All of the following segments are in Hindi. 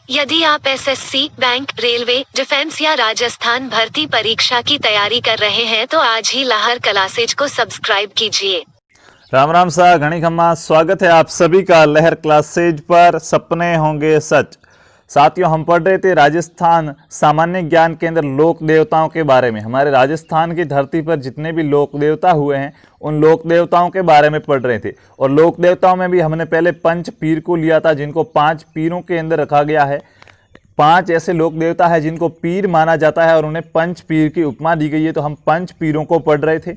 यदि आप एसएससी, बैंक, रेलवे, डिफेंस या राजस्थान भर्ती परीक्षा की तैयारी कर रहे हैं तो आज ही लहर क्लासेज को सब्सक्राइब कीजिए। राम राम सा घणी खम्मा, स्वागत है आप सभी का लहर क्लासेज पर। सपने होंगे सच। साथियों, हम पढ़ रहे थे राजस्थान सामान्य ज्ञान केंद्र लोक देवताओं के बारे में। हमारे राजस्थान की धरती पर जितने भी लोक देवता हुए हैं उन लोक देवताओं के बारे में पढ़ रहे थे। और लोक देवताओं में भी हमने पहले पंच पीर को लिया था, जिनको 5 पीरों के अंदर रखा गया है। 5 ऐसे लोक देवता है जिनको पीर माना जाता है और उन्हें पंच पीर की उपमा दी गई है। तो हम पंच पीरों को पढ़ रहे थे।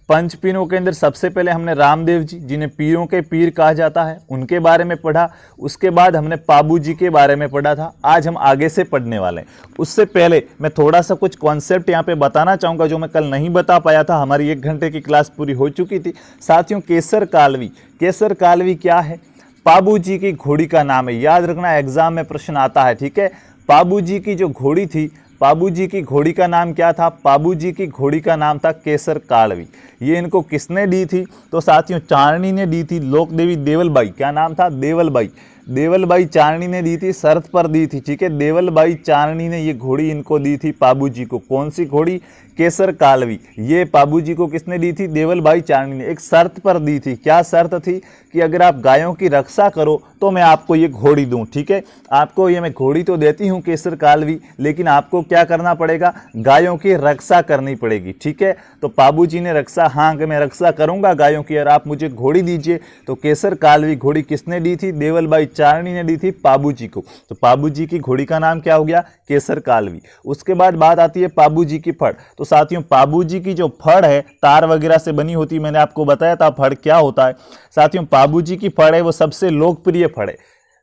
पंच पीरों के अंदर सबसे पहले हमने रामदेव जी, जिन्हें पीरों के पीर कहा जाता है, उनके बारे में पढ़ा। उसके बाद हमने पाबू जी के बारे में पढ़ा था। आज हम आगे से पढ़ने वाले हैं। उससे पहले मैं थोड़ा सा कुछ कॉन्सेप्ट यहाँ पे बताना चाहूँगा जो मैं कल नहीं बता पाया था। हमारी 1 घंटे की क्लास पूरी हो चुकी थी। साथियों, केसर कालवी, केसर कालवी क्या है? पाबू जी की घोड़ी का नाम है। याद रखना, एग्जाम में प्रश्न आता है, ठीक है। पाबू जी की जो घोड़ी थी, पाबू जी की घोड़ी का नाम क्या था? पाबू जी की घोड़ी का नाम था केसर कालवी। ये इनको किसने दी थी? तो साथियों, चारणी ने दी थी। लोक देवी देवलबाई, क्या नाम था? देवलबाई। देवलबाई चारणी ने दी थी, शर्त पर दी थी, ठीक है। देवलबाई चारणी ने ये घोड़ी इनको दी थी पाबू जी को। कौन सी घोड़ी? केसर कालवी। ये पाबू जी को किसने दी थी? देवलबाई चारणी ने। एक शर्त पर दी थी। क्या शर्त थी? कि अगर आप गायों की रक्षा करो तो मैं आपको ये घोड़ी दूं, ठीक है। आपको ये मैं घोड़ी तो देती हूँ केसर कालवी, लेकिन आपको क्या करना पड़ेगा? गायों की रक्षा करनी पड़ेगी, ठीक है। तो पाबू जी ने रक्षा, हाँ कि मैं रक्षा करूंगा गायों की और आप मुझे घोड़ी दीजिए। तो केसर कालवी घोड़ी किसने दी थी? देवलबाई चारणी ने दी थी पाबू जी को। तो पाबू जी की घोड़ी का नाम क्या हो गया? केसर कालवी। उसके बाद बात आती है पाबू जी की फड़। तो साथियों, पाबू जी की जो फड़ है तार वगैरह से बनी होती है। मैंने आपको बताया था फड़ क्या होता है। साथियों, पाबू जी की फड़ है वो सबसे लोकप्रिय फड़ है।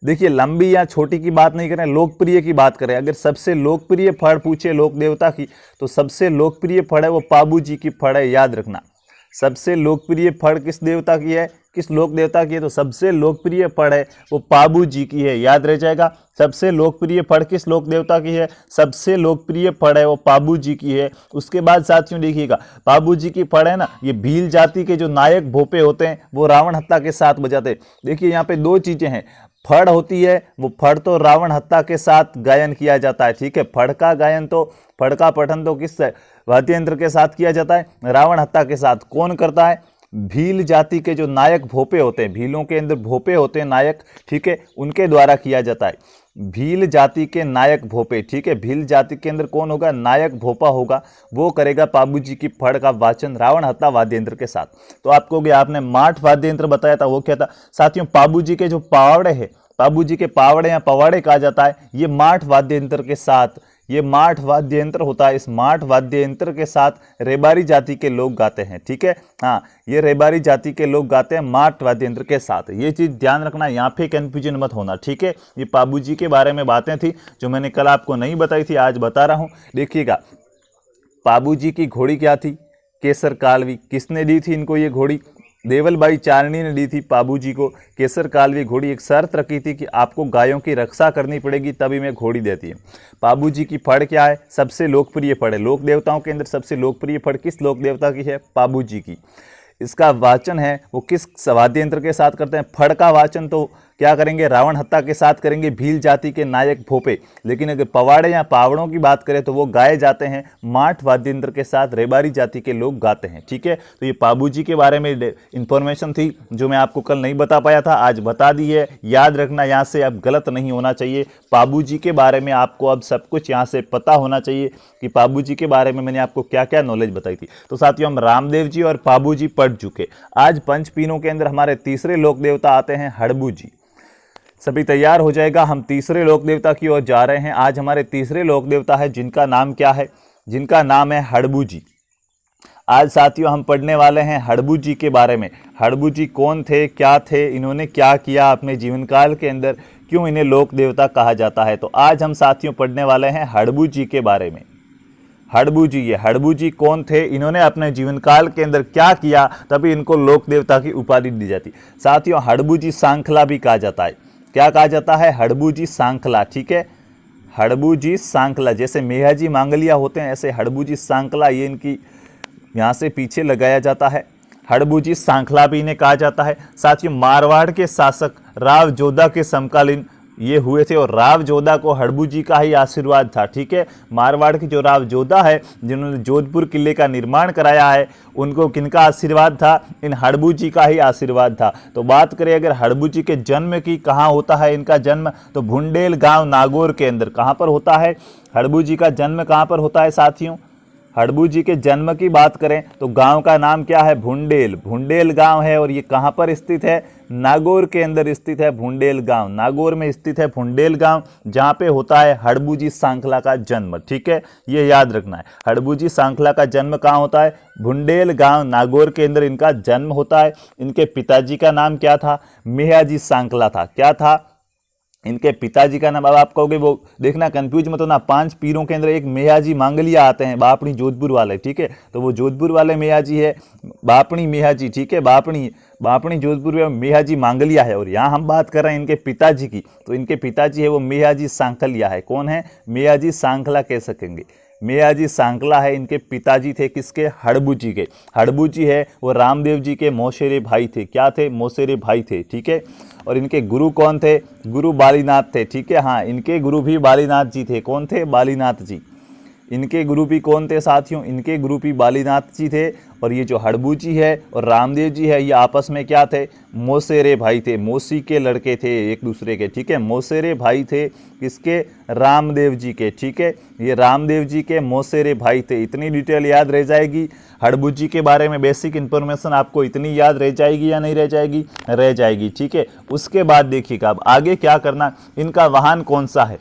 देखिए, लंबी या छोटी की बात नहीं करें, लोकप्रिय की बात करें। अगर सबसे लोकप्रिय फड़ पूछे लोक देवता की तो सबसे लोकप्रिय फड़ है वो पाबू जी की फड़ है। याद रखना, सबसे लोकप्रिय फड़ किस देवता की है? किस लोक देवता की है? तो सबसे लोकप्रिय फड़ है वो पाबू जी की है। याद रह जाएगा, सबसे लोकप्रिय फड़ किस लोक देवता की है? सबसे लोकप्रिय फड़ है वो पाबू जी की है। उसके बाद साथियों देखिएगा, पाबू जी की फड़ है ना, ये भील जाति के जो नायक भोपे होते हैं वो रावण हत्या के साथ बजाते हैं। देखिए, यहाँ पे 2 चीजें हैं। फड़ होती है, वो फड़ तो रावण हत्या के साथ गायन किया जाता है, ठीक है। फड़ का गायन तो, फड़ का पठन तो किस वाद्य यंत्र के साथ किया जाता है? रावण हत्या के साथ। कौन करता है? भील जाति के जो नायक भोपे होते हैं, भीलों के अंदर भोपे होते हैं नायक, ठीक है, उनके द्वारा किया जाता है। भील जाति के नायक भोपे, ठीक है। भील जाति के अंदर कौन होगा? नायक भोपा होगा, वो करेगा पाबू जी की फड़ का वाचन रावण हत्या वाद्य यंत्र के साथ। तो आपको आपने माठ वाद्य यंत्र बताया था, वो क्या था? साथियों, पाबू जी के जो पावड़े हैं, पाबू जी के पावड़े या पवाड़े कहा जाता है, ये माठ वाद्य यंत्र के साथ, ये माठ वाद्य यंत्र होता है। इस माठ वाद्य यंत्र के साथ रेबारी जाति के लोग गाते हैं, ठीक है। हाँ, ये रेबारी जाति के लोग गाते हैं माठ वाद्य यंत्र के साथ। ये चीज ध्यान रखना, यहाँ पे कंफ्यूजन मत होना, ठीक है। ये पाबू जी के बारे में बातें थी जो मैंने कल आपको नहीं बताई थी, आज बता रहा हूँ। देखिएगा, पाबू जी की घोड़ी क्या थी? केसर कालवी। किसने दी थी इनको ये घोड़ी? देवलबाई चारणी ने दी थी पाबू जी को केसर कालवी घोड़ी। एक शर्त रखी थी कि आपको गायों की रक्षा करनी पड़ेगी तभी मैं घोड़ी देती हूँ। पाबू जी की फड़ क्या है? सबसे लोकप्रिय फड़ है। लोक देवताओं के अंदर सबसे लोकप्रिय फड़ किस लोक देवता की है? पाबू जी की। इसका वाचन है वो किस वाद्य यंत्र के साथ करते हैं? फड़ का वाचन तो क्या करेंगे? रावण हत्या के साथ करेंगे, भील जाति के नायक भोपे। लेकिन अगर पवाड़े या पावड़ों की बात करें तो वो गाए जाते हैं माठ वाद्य यंत्र के साथ, रेबारी जाति के लोग गाते हैं, ठीक है। तो ये पाबू जी के बारे में इंफॉर्मेशन थी जो मैं आपको कल नहीं बता पाया था, आज बता दी है। याद रखना, यहाँ से अब गलत नहीं होना चाहिए। पाबू जी के बारे में आपको अब सब कुछ यहाँ से पता होना चाहिए कि पाबू जी के बारे में मैंने आपको क्या क्या नॉलेज बताई थी। तो साथियों, हम रामदेव जी और पाबू जी पढ़ चुके। आज पंच पीरों के अंदर हमारे तीसरे लोक देवता आते हैं हड़बू जी। सभी तैयार हो जाएगा, हम तीसरे लोक देवता की ओर जा रहे हैं। आज हमारे तीसरे लोक देवता है जिनका नाम क्या है? जिनका नाम है हड़बू जी। आज साथियों हम पढ़ने वाले हैं हड़बू जी के बारे में। हड़बू जी कौन थे, क्या थे, इन्होंने क्या किया अपने जीवन काल के अंदर, क्यों इन्हें लोक देवता कहा जाता है। तो आज हम साथियों पढ़ने वाले हैं हड़बू जी के बारे में। हड़बू जी, ये हड़बू जी कौन थे, इन्होंने अपने जीवन काल के अंदर क्या किया, तभी इनको लोक देवता की उपाधि दी जाती। साथियों, हड़बू जी सांखला भी कहा जाता है। क्या कहा जाता है? हड़बू जी सांखला, ठीक है। हड़बू जी सांखला, जैसे मेहाजी मांगलिया होते हैं ऐसे हड़बू जी सांखला, ये इनकी यहाँ से पीछे लगाया जाता है। हड़बू जी सांखला भी इन्हें कहा जाता है। साथियों, मारवाड़ के शासक राव जोधा के समकालीन ये हुए थे और राव जोधा को हड़बू जी का ही आशीर्वाद था। ठीक है, मारवाड़ के जो राव जोधा है जिन्होंने जोधपुर किले का निर्माण कराया है, उनको किनका आशीर्वाद था? इन हड़बू जी का ही आशीर्वाद था। तो बात करें अगर हड़बू जी के जन्म की, कहाँ होता है इनका जन्म? तो भुंडेल गांव नागौर के अंदर। कहाँ पर होता है हड़बू जी का जन्म? कहाँ पर होता है साथियों? हड़बू जी के जन्म की बात करें तो गांव का नाम क्या है? भुंडेल। भुंडेल गांव है और ये कहां पर स्थित है? नागौर के अंदर स्थित है भुंडेल गांव। नागौर में स्थित है भुंडेल गांव, जहां पे होता है हड़बू जी सांखला का जन्म। ठीक है, ये याद रखना है। हड़बू जी सांखला का जन्म कहां होता है? भुंडेल गांव नागौर के अंदर इनका जन्म होता है। इनके पिताजी का नाम क्या था? मेहाजी सांखला था। क्या था इनके पिताजी का नाम? अब आप कहोगे वो देखना कंफ्यूज मत होना, 5 पीरों के अंदर एक मेहाजी मांगलिया आते हैं, बापणी जोधपुर वाले। ठीक है, तो वो जोधपुर वाले मेहाजी है, बापणी मेहाजी। ठीक है, बापणी जोधपुर में मेहाजी मांगलिया है। और यहाँ हम बात कर रहे हैं इनके पिताजी की, तो इनके पिताजी है वो मेहाजी सांखलिया है। कौन है? मेहाजी सांखला कह सकेंगे। मेहाजी सांखला है इनके पिताजी थे। किसके? हड़बू जी के। हड़बू जी है वो रामदेव जी के मौसेरे भाई थे। क्या थे? मौसेरे भाई थे। ठीक है, और इनके गुरु कौन थे? गुरु बालीनाथ थे। ठीक है, हाँ, इनके गुरु भी बालीनाथ जी थे। कौन थे? बालीनाथ जी। इनके गुरु भी कौन थे साथियों? इनके गुरु भी बालीनाथ जी थे। और ये जो हड़बू जी है और रामदेव जी है, ये आपस में क्या थे? मौसेरे भाई थे। मौसी के लड़के थे एक दूसरे के। ठीक है, मौसेरे भाई थे। किसके? रामदेव जी के। ठीक है, ये रामदेव जी के मौसेरे भाई थे। इतनी डिटेल याद रह जाएगी। हड़बू जी के बारे में बेसिक इन्फॉर्मेशन आपको इतनी याद रह जाएगी या नहीं रह जाएगी? रह जाएगी। ठीक है, उसके बाद देखिएगा अब आगे क्या करना। इनका वाहन कौन सा है?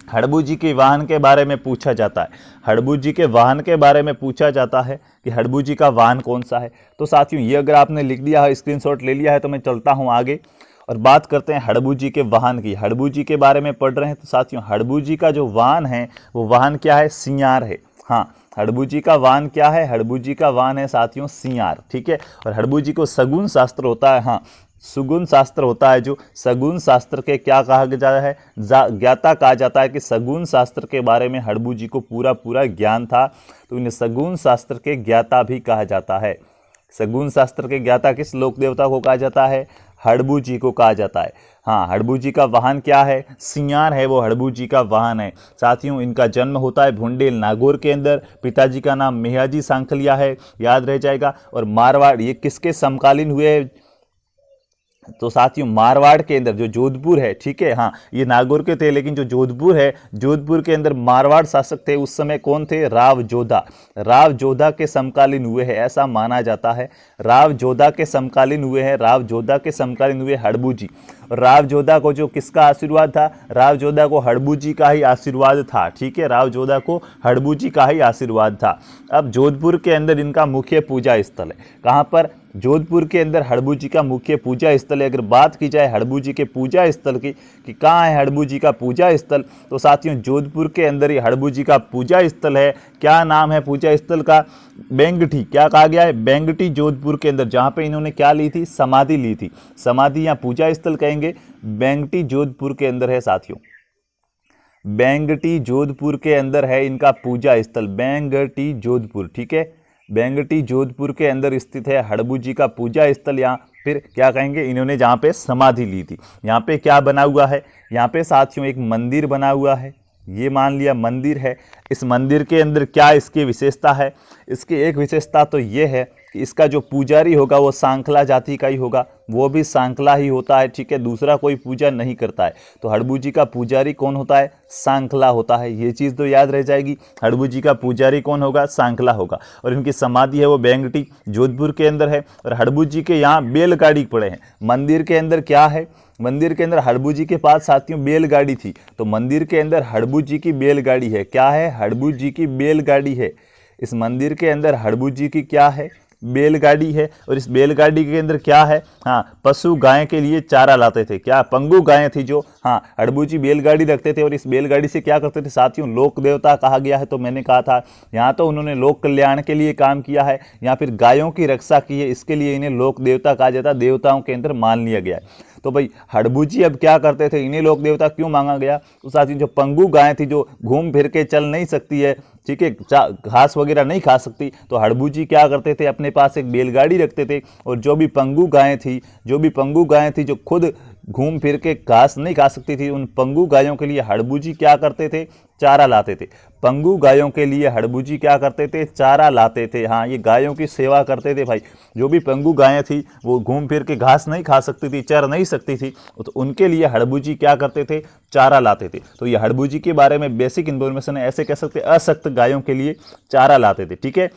हड़बू जी के वाहन के बारे में पूछा जाता है। हड़बू जी के वाहन के बारे में पूछा जाता है कि हड़बू जी का वाहन कौन सा है। तो साथियों ये अगर आपने लिख दिया है, स्क्रीनशॉट ले लिया है, तो मैं चलता हूं आगे और बात करते हैं हड़बू जी के वाहन की। हड़बू जी के बारे में पढ़ रहे हैं तो साथियों हड़बू जी का जो वाहन है वो वाहन क्या है? सियार है। हाँ, हड़बू जी का वाहन क्या है? हड़बू जी का वाहन है साथियों सियार। ठीक है, और हड़बू जी को सगुन शास्त्र होता है। हाँ, सुगुन शास्त्र होता है। जो सगुन शास्त्र के क्या कहा जाता है? ज्ञाता कहा जाता है कि सगुन शास्त्र के बारे में हड़बू जी को पूरा ज्ञान था, तो इन्हें सगुन शास्त्र के ज्ञाता भी कहा जाता है। सगुन शास्त्र के ज्ञाता किस लोक देवता को कहा जाता है? हड़बू जी को कहा जाता है। हाँ, हड़बू जी का वाहन क्या है? सियार है, वो हड़बू जी का वाहन है। साथियों इनका जन्म होता है भुंडेल नागौर के अंदर। पिताजी का नाम मेहाजी सांखलिया है, याद रह जाएगा। और मारवाड़ ये किसके समकालीन हुए? तो साथियों मारवाड़ के अंदर जो जोधपुर है, ठीक है, हाँ ये नागौर के थे, लेकिन जो जोधपुर है, जोधपुर के अंदर मारवाड़ शासक थे उस समय। कौन थे? राव जोधा। राव जोधा के समकालीन हुए हैं ऐसा माना जाता है। राव जोधा के समकालीन हुए हैं। राव जोधा के समकालीन हुए हड़बू जी। राव जोधा को जो किसका आशीर्वाद था? राव जोधा को हड़बू जी का ही आशीर्वाद था। ठीक है, राव जोधा को हड़बू जी का ही आशीर्वाद था। अब जोधपुर के अंदर इनका मुख्य पूजा स्थल है। कहाँ पर? जोधपुर के अंदर हड़बू जी का मुख्य पूजा स्थल है। अगर बात की जाए हड़बू जी के पूजा स्थल की कि कहाँ है हड़बू जी का पूजा स्थल, तो साथियों जोधपुर के अंदर ही हड़बू जी का पूजा स्थल है। क्या नाम है पूजा स्थल का? बेंगटी। क्या कहा गया है? बेंगटी जोधपुर के अंदर, जहाँ पे इन्होंने क्या ली थी? समाधि ली थी। समाधि या पूजा स्थल कहेंगे। बेंगटी जोधपुर के अंदर है साथियों। बेंगटी जोधपुर के अंदर है इनका पूजा स्थल। बेंगटी जोधपुर, ठीक है, बेंगटी जोधपुर के अंदर स्थित है हड़बू जी का पूजा स्थल। यहाँ फिर क्या कहेंगे? इन्होंने जहाँ पे समाधि ली थी। यहाँ पे क्या बना हुआ है? यहाँ पे साथियों एक मंदिर बना हुआ है। ये मान लिया मंदिर है। इस मंदिर के अंदर क्या इसकी विशेषता है? इसकी एक विशेषता तो ये है कि इसका जो पुजारी होगा वो सांखला जाति का ही होगा, वो भी सांखला ही होता है। ठीक है, दूसरा कोई पूजा नहीं करता है। तो हड़बू जी का पुजारी कौन होता है? सांखला होता है। ये चीज़ तो याद रह जाएगी। हड़बू जी का पुजारी कौन होगा? सांखला होगा। और इनकी समाधि है वो बेंगटी जोधपुर के अंदर है। और हड़बू जी के यहाँ बैलगाड़ी पड़े हैं। मंदिर के अंदर क्या है? मंदिर के अंदर हड़बू जी के पास साथियों बैलगाड़ी थी, तो मंदिर के अंदर हड़बू जी की बैलगाड़ी है। क्या है? हड़बू जी की बैलगाड़ी है। इस मंदिर के अंदर हड़बू जी की क्या है? बैलगाड़ी है। और इस बैलगाड़ी के अंदर क्या है? हाँ, पशु गाय के लिए चारा लाते थे। क्या? पंगु गायें थी जो, हाँ, हड़बू जी बैलगाड़ी रखते थे। और इस बैलगाड़ी से क्या करते थे साथियों? लोक देवता कहा गया है। तो मैंने कहा था यहाँ तो उन्होंने लोक कल्याण के लिए काम किया है, या फिर गायों की रक्षा की है, इसके लिए इन्हें लोक देवता कहा जाता है। देवताओं के अंदर मान लिया गया है। तो भाई हड़बू जी अब क्या करते थे? इन्हें लोक देवता क्यों मांगा गया? तो साथियों जो पंगु गाय थी, जो घूम फिर के चल नहीं सकती है, ठीक है, घास वगैरह नहीं खा सकती, तो हड़बू जी क्या करते थे? अपने पास एक बैलगाड़ी रखते थे। और जो भी पंगु गायें थी, जो खुद घूम फिर के घास नहीं खा सकती थी, उन पंगु गायों के लिए हड़बूजी क्या करते थे, चारा लाते थे। पंगु गायों के लिए हड़बूजी क्या करते थे, चारा लाते थे। हाँ, ये गायों की सेवा करते थे भाई। जो भी पंगु गायें थी वो घूम फिर के घास नहीं खा सकती थी, चर नहीं सकती थी, तो उनके लिए हड़बूजी क्या करते थे, चारा लाते थे। तो ये हड़बूजी के बारे में बेसिक इन्फॉर्मेशन है, ऐसे कह सकते असक्त गायों के लिए चारा लाते थे। ठीक है,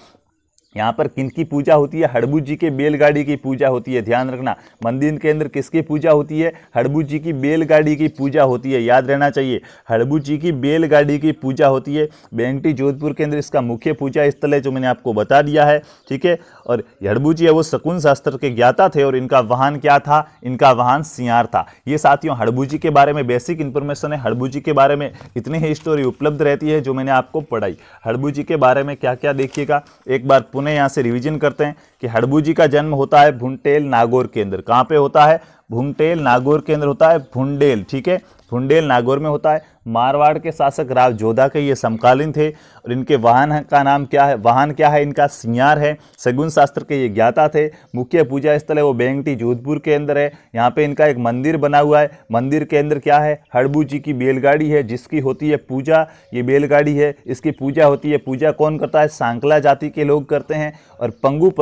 यहाँ पर किनकी पूजा होती है, हड़बू जी के बैलगाड़ी की पूजा होती है। ध्यान रखना, मंदिर के अंदर किसकी पूजा होती है, हड़बू जी की बैलगाड़ी की पूजा होती है, याद रहना चाहिए। हड़बू जी की बैलगाड़ी की पूजा होती है। बेंगटी जोधपुर के अंदर इसका मुख्य पूजा स्थल है, जो मैंने आपको बता दिया है। ठीक है, और हड़बू जी है वो शकुन शास्त्र के ज्ञाता थे, और इनका वाहन क्या था, इनका वाहन सियार था। ये साथियों हड़बू जी के बारे में बेसिक इंफॉर्मेशन है। हड़बू जी के बारे में इतनी ही स्टोरी उपलब्ध रहती है जो मैंने आपको पढ़ाई। हड़बू जी के बारे में क्या क्या देखिएगा, एक बार पुनः यहाँ से रिवीजन करते हैं कि हड़बू जी का जन्म होता है भुंटेल नागौर के अंदर। कहाँ पे होता है, भुंटेल नागौर के अंदर होता है, भुंडेल। ठीक है, भुंडेल नागौर में होता है। मारवाड़ के शासक राव जोधा के ये समकालीन थे, और इनके वाहन का नाम क्या है, वाहन क्या है इनका, सियार है। शगुन शास्त्र के ये ज्ञाता थे। मुख्य पूजा स्थल है वो बेंगटी जोधपुर के अंदर है। यहाँ पे इनका एक मंदिर बना हुआ है। मंदिर के अंदर क्या है, हड़बू जी की बैलगाड़ी है जिसकी होती है पूजा। ये बैलगाड़ी है, इसकी पूजा होती है। पूजा कौन करता है, सांकला जाति के लोग करते हैं। और पंगु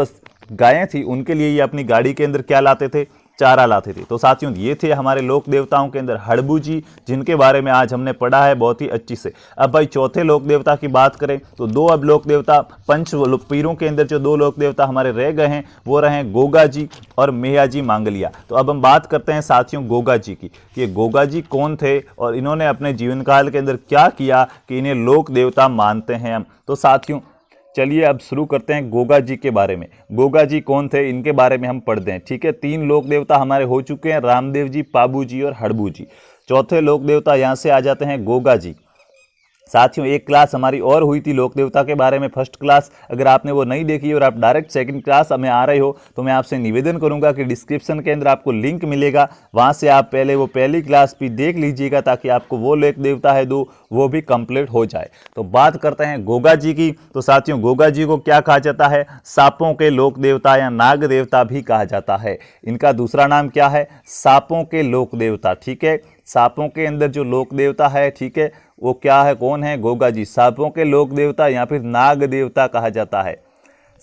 गायें थी, उनके लिए ये अपनी गाड़ी के अंदर क्या लाते थे, चारा लाते थे। तो साथियों ये थे हमारे लोक देवताओं के अंदर हड़बू जी, जिनके बारे में आज हमने पढ़ा है बहुत ही अच्छी से। अब भाई चौथे लोक देवता की बात करें तो दो अब लोक देवता, पंच पीरों के अंदर जो दो लोक देवता हमारे रह गए हैं वो रहे गोगा जी और मेया जी मांगलिया। तो अब हम बात करते हैं साथियों गोगा जी की, कि ये गोगा जी कौन थे और इन्होंने अपने जीवन काल के अंदर क्या किया कि इन्हें लोक देवता मानते हैं हम। तो साथियों चलिए अब शुरू करते हैं गोगा जी के बारे में। गोगा जी कौन थे, इनके बारे में हम पढ़ते हैं। ठीक है, तीन लोक देवता हमारे हो चुके हैं, रामदेव जी, पाबू जी और हड़बू जी। चौथे लोक देवता यहाँ से आ जाते हैं गोगा जी। साथियों एक क्लास हमारी और हुई थी लोक देवता के बारे में, फर्स्ट क्लास। अगर आपने वो नहीं देखी और आप डायरेक्ट सेकंड क्लास में आ रहे हो तो मैं आपसे निवेदन करूंगा कि डिस्क्रिप्शन के अंदर आपको लिंक मिलेगा, वहां से आप पहले वो पहली क्लास भी देख लीजिएगा, ताकि आपको वो लोक देवता है दो वो भी कंप्लीट हो जाए। तो बात करते हैं गोगा जी की। तो साथियों गोगा जी को क्या कहा जाता है, सांपों के लोक देवता या नाग देवता भी कहा जाता है। इनका दूसरा नाम क्या है, सांपों के लोक देवता। ठीक है, सांपों के अंदर जो लोक देवता है, ठीक है, वो क्या है, कौन है, गोगा जी। सांपों के लोक देवता या फिर नाग देवता कहा जाता है।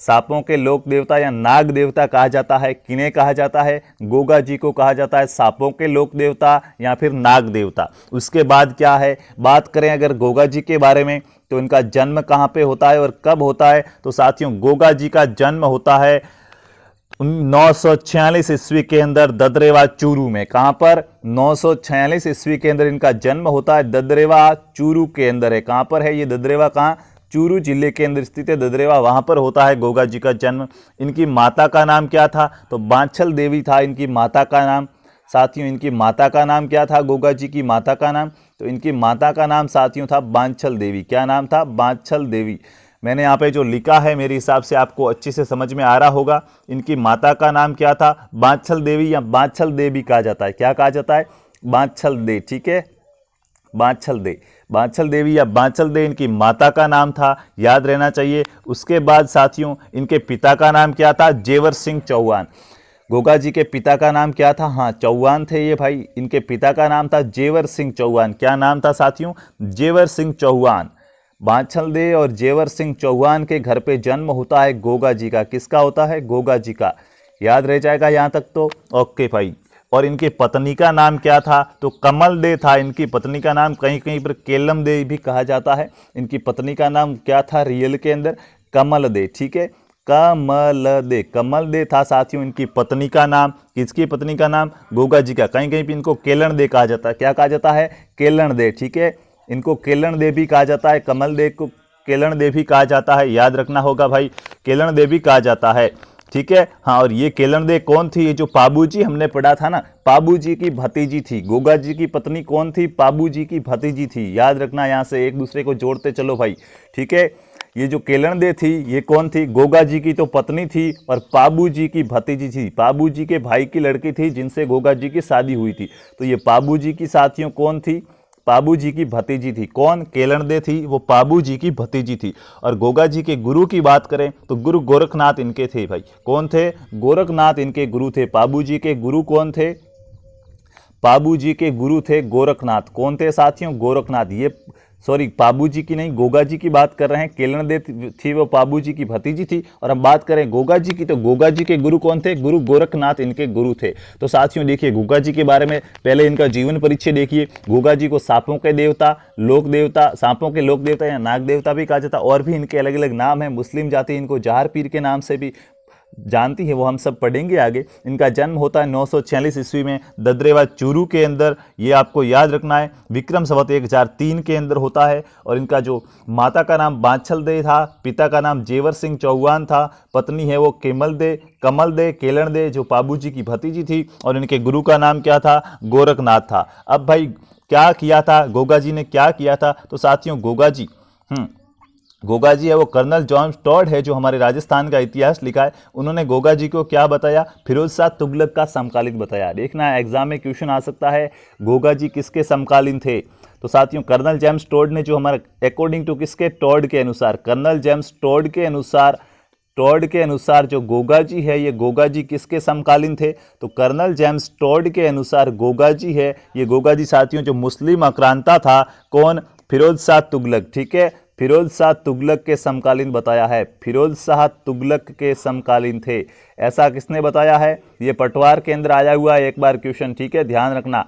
सांपों के लोक देवता या नाग देवता कहा जाता है। किन्हें कहा जाता है, गोगा जी को कहा जाता है सांपों के लोक देवता या फिर नाग देवता। उसके बाद क्या है, बात करें अगर गोगा जी के बारे में तो इनका जन्म कहाँ पे होता है और कब होता है। तो साथियों गोगा जी का जन्म होता है 946 ईस्वी के अंदर ददरेवा चूरू में। कहां पर, 946 ईस्वी के अंदर इनका जन्म होता है, ददरेवा चूरू के अंदर है। कहां पर है ये ददरेवा, कहां, चूरू जिले के अंदर स्थित है ददरेवा, वहां पर होता है गोगा जी का जन्म। इनकी माता का नाम क्या था, तो बांछल देवी था इनकी माता का नाम। साथियों इनकी माता का नाम क्या था, गोगा जी की माता का नाम, तो इनकी माता का नाम साथियों था बांछल देवी। क्या नाम था, बांछल देवी। मैंने यहाँ पे जो लिखा है मेरे हिसाब से आपको अच्छे से समझ में आ रहा होगा। इनकी माता का नाम क्या था, बांछल देवी या बांछल दे भी कहा जाता है। क्या कहा जाता है, बांछल दे। ठीक है, बांछल दे, बांछल देवी या बांछल दे इनकी माता का नाम था, याद रहना चाहिए। उसके बाद साथियों इनके पिता का नाम क्या था, जेवर सिंह चौहान। गोगा जी के पिता का नाम क्या था, हाँ चौहान थे ये भाई। इनके पिता का नाम था जेवर सिंह चौहान। क्या नाम था साथियों, जेवर सिंह चौहान। बांछल दे और जेवर सिंह चौहान के घर पे जन्म होता है गोगा जी का। किसका होता है, गोगा जी का। याद रह जाएगा यहाँ तक तो, ओके भाई। और इनकी पत्नी का नाम क्या था, तो कमल दे था इनकी पत्नी का नाम। कहीं कहीं पर केलम दे भी कहा जाता है। इनकी पत्नी का नाम क्या था रियल के अंदर, कमल दे। ठीक है, कमल दे, कमल दे था साथियों इनकी पत्नी का नाम। किसकी पत्नी का नाम, गोगा जी का। कहीं कहीं पर इनको केलन दे कहा जाता है। क्या कहा जाता है, केलन दे। ठीक है, इनको केलन देवी कहा जाता है, कमल देव को केलन देवी कहा जाता है। याद रखना होगा भाई, केलन देवी कहा जाता है। ठीक है, हाँ। और ये केलन देव कौन थी, ये जो पाबू जी हमने पढ़ा था ना, पाबू जी की भतीजी थी। गोगा जी की पत्नी कौन थी, पाबू जी की भतीजी थी। याद रखना, यहाँ से एक दूसरे को जोड़ते चलो भाई। ठीक है, ये जो केलन दे थी ये कौन थी, गोगा जी की तो पत्नी थी और पाबू जी की भतीजी थी। पाबू जी के भाई की लड़की थी जिनसे गोगा जी की शादी हुई थी। तो ये पाबू जी की साथियों कौन थी, पाबू जी की भतीजी थी। कौन, केलन दे थी, वो पाबू जी की भतीजी थी। और गोगा जी के गुरु की बात करें तो गुरु गोरखनाथ इनके थे भाई। कौन थे, गोरखनाथ इनके गुरु थे। पाबू जी के गुरु कौन थे, पाबू जी के गुरु थे गोरखनाथ। कौन थे साथियों? गोरखनाथ। ये सॉरी, पाबू जी की नहीं, गोगा जी की बात कर रहे हैं। केलन दे थी वो पाबू जी की भतीजी थी, और हम बात करें गोगा जी की तो गोगा जी के गुरु कौन थे? गुरु गोरखनाथ इनके गुरु थे। तो साथियों देखिए गोगा जी के बारे में पहले इनका जीवन परिचय देखिए। गोगा जी को सांपों के देवता, लोक देवता, सांपों के लोक देवता या नाग देवता भी कहा जाता, और भी इनके अलग अलग नाम है। मुस्लिम जाति इनको जहार पीर के नाम से भी जानती है, वो हम सब पढ़ेंगे आगे। इनका जन्म होता है 946 ईस्वी में ददरेवा चूरू के अंदर, ये आपको याद रखना है। विक्रम संवत 1003 के अंदर होता है। और इनका जो माता का नाम बांछल दे था, पिता का नाम जेवर सिंह चौहान था, पत्नी है वो कमल दे केलन दे जो पाबू जी की भतीजी थी, और इनके गुरु का नाम क्या था? गोरखनाथ था। अब भाई क्या किया था गोगा जी ने, क्या किया था? तो साथियों गोगा जी है वो कर्नल जॉन टॉड है जो हमारे राजस्थान का इतिहास लिखा है। उन्होंने गोगा जी को क्या बताया? फिरोज शाह तुगलक का समकालीन बताया। देखना है एग्जाम में क्वेश्चन आ सकता है, गोगा जी किसके समकालीन थे? तो साथियों कर्नल जेम्स टॉड ने जो हमारा अकॉर्डिंग टू किसके? टॉड के अनुसार, कर्नल जेम्स टॉड के अनुसार जो गोगा जी है, ये गोगा जी किसके समकालीन थे? तो कर्नल जेम्स टॉड के अनुसार गोगा जी है, ये गोगा जी साथियों जो मुस्लिम आक्रांता था, कौन? फिरोज शाह तुगलक। ठीक है, फिरोज शाह तुगलक के समकालीन बताया है। फिरोज शाह तुगलक के समकालीन थे, ऐसा किसने बताया है? ये पटवार के अंदर आया हुआ है एक बार क्वेश्चन, ठीक है, ध्यान रखना।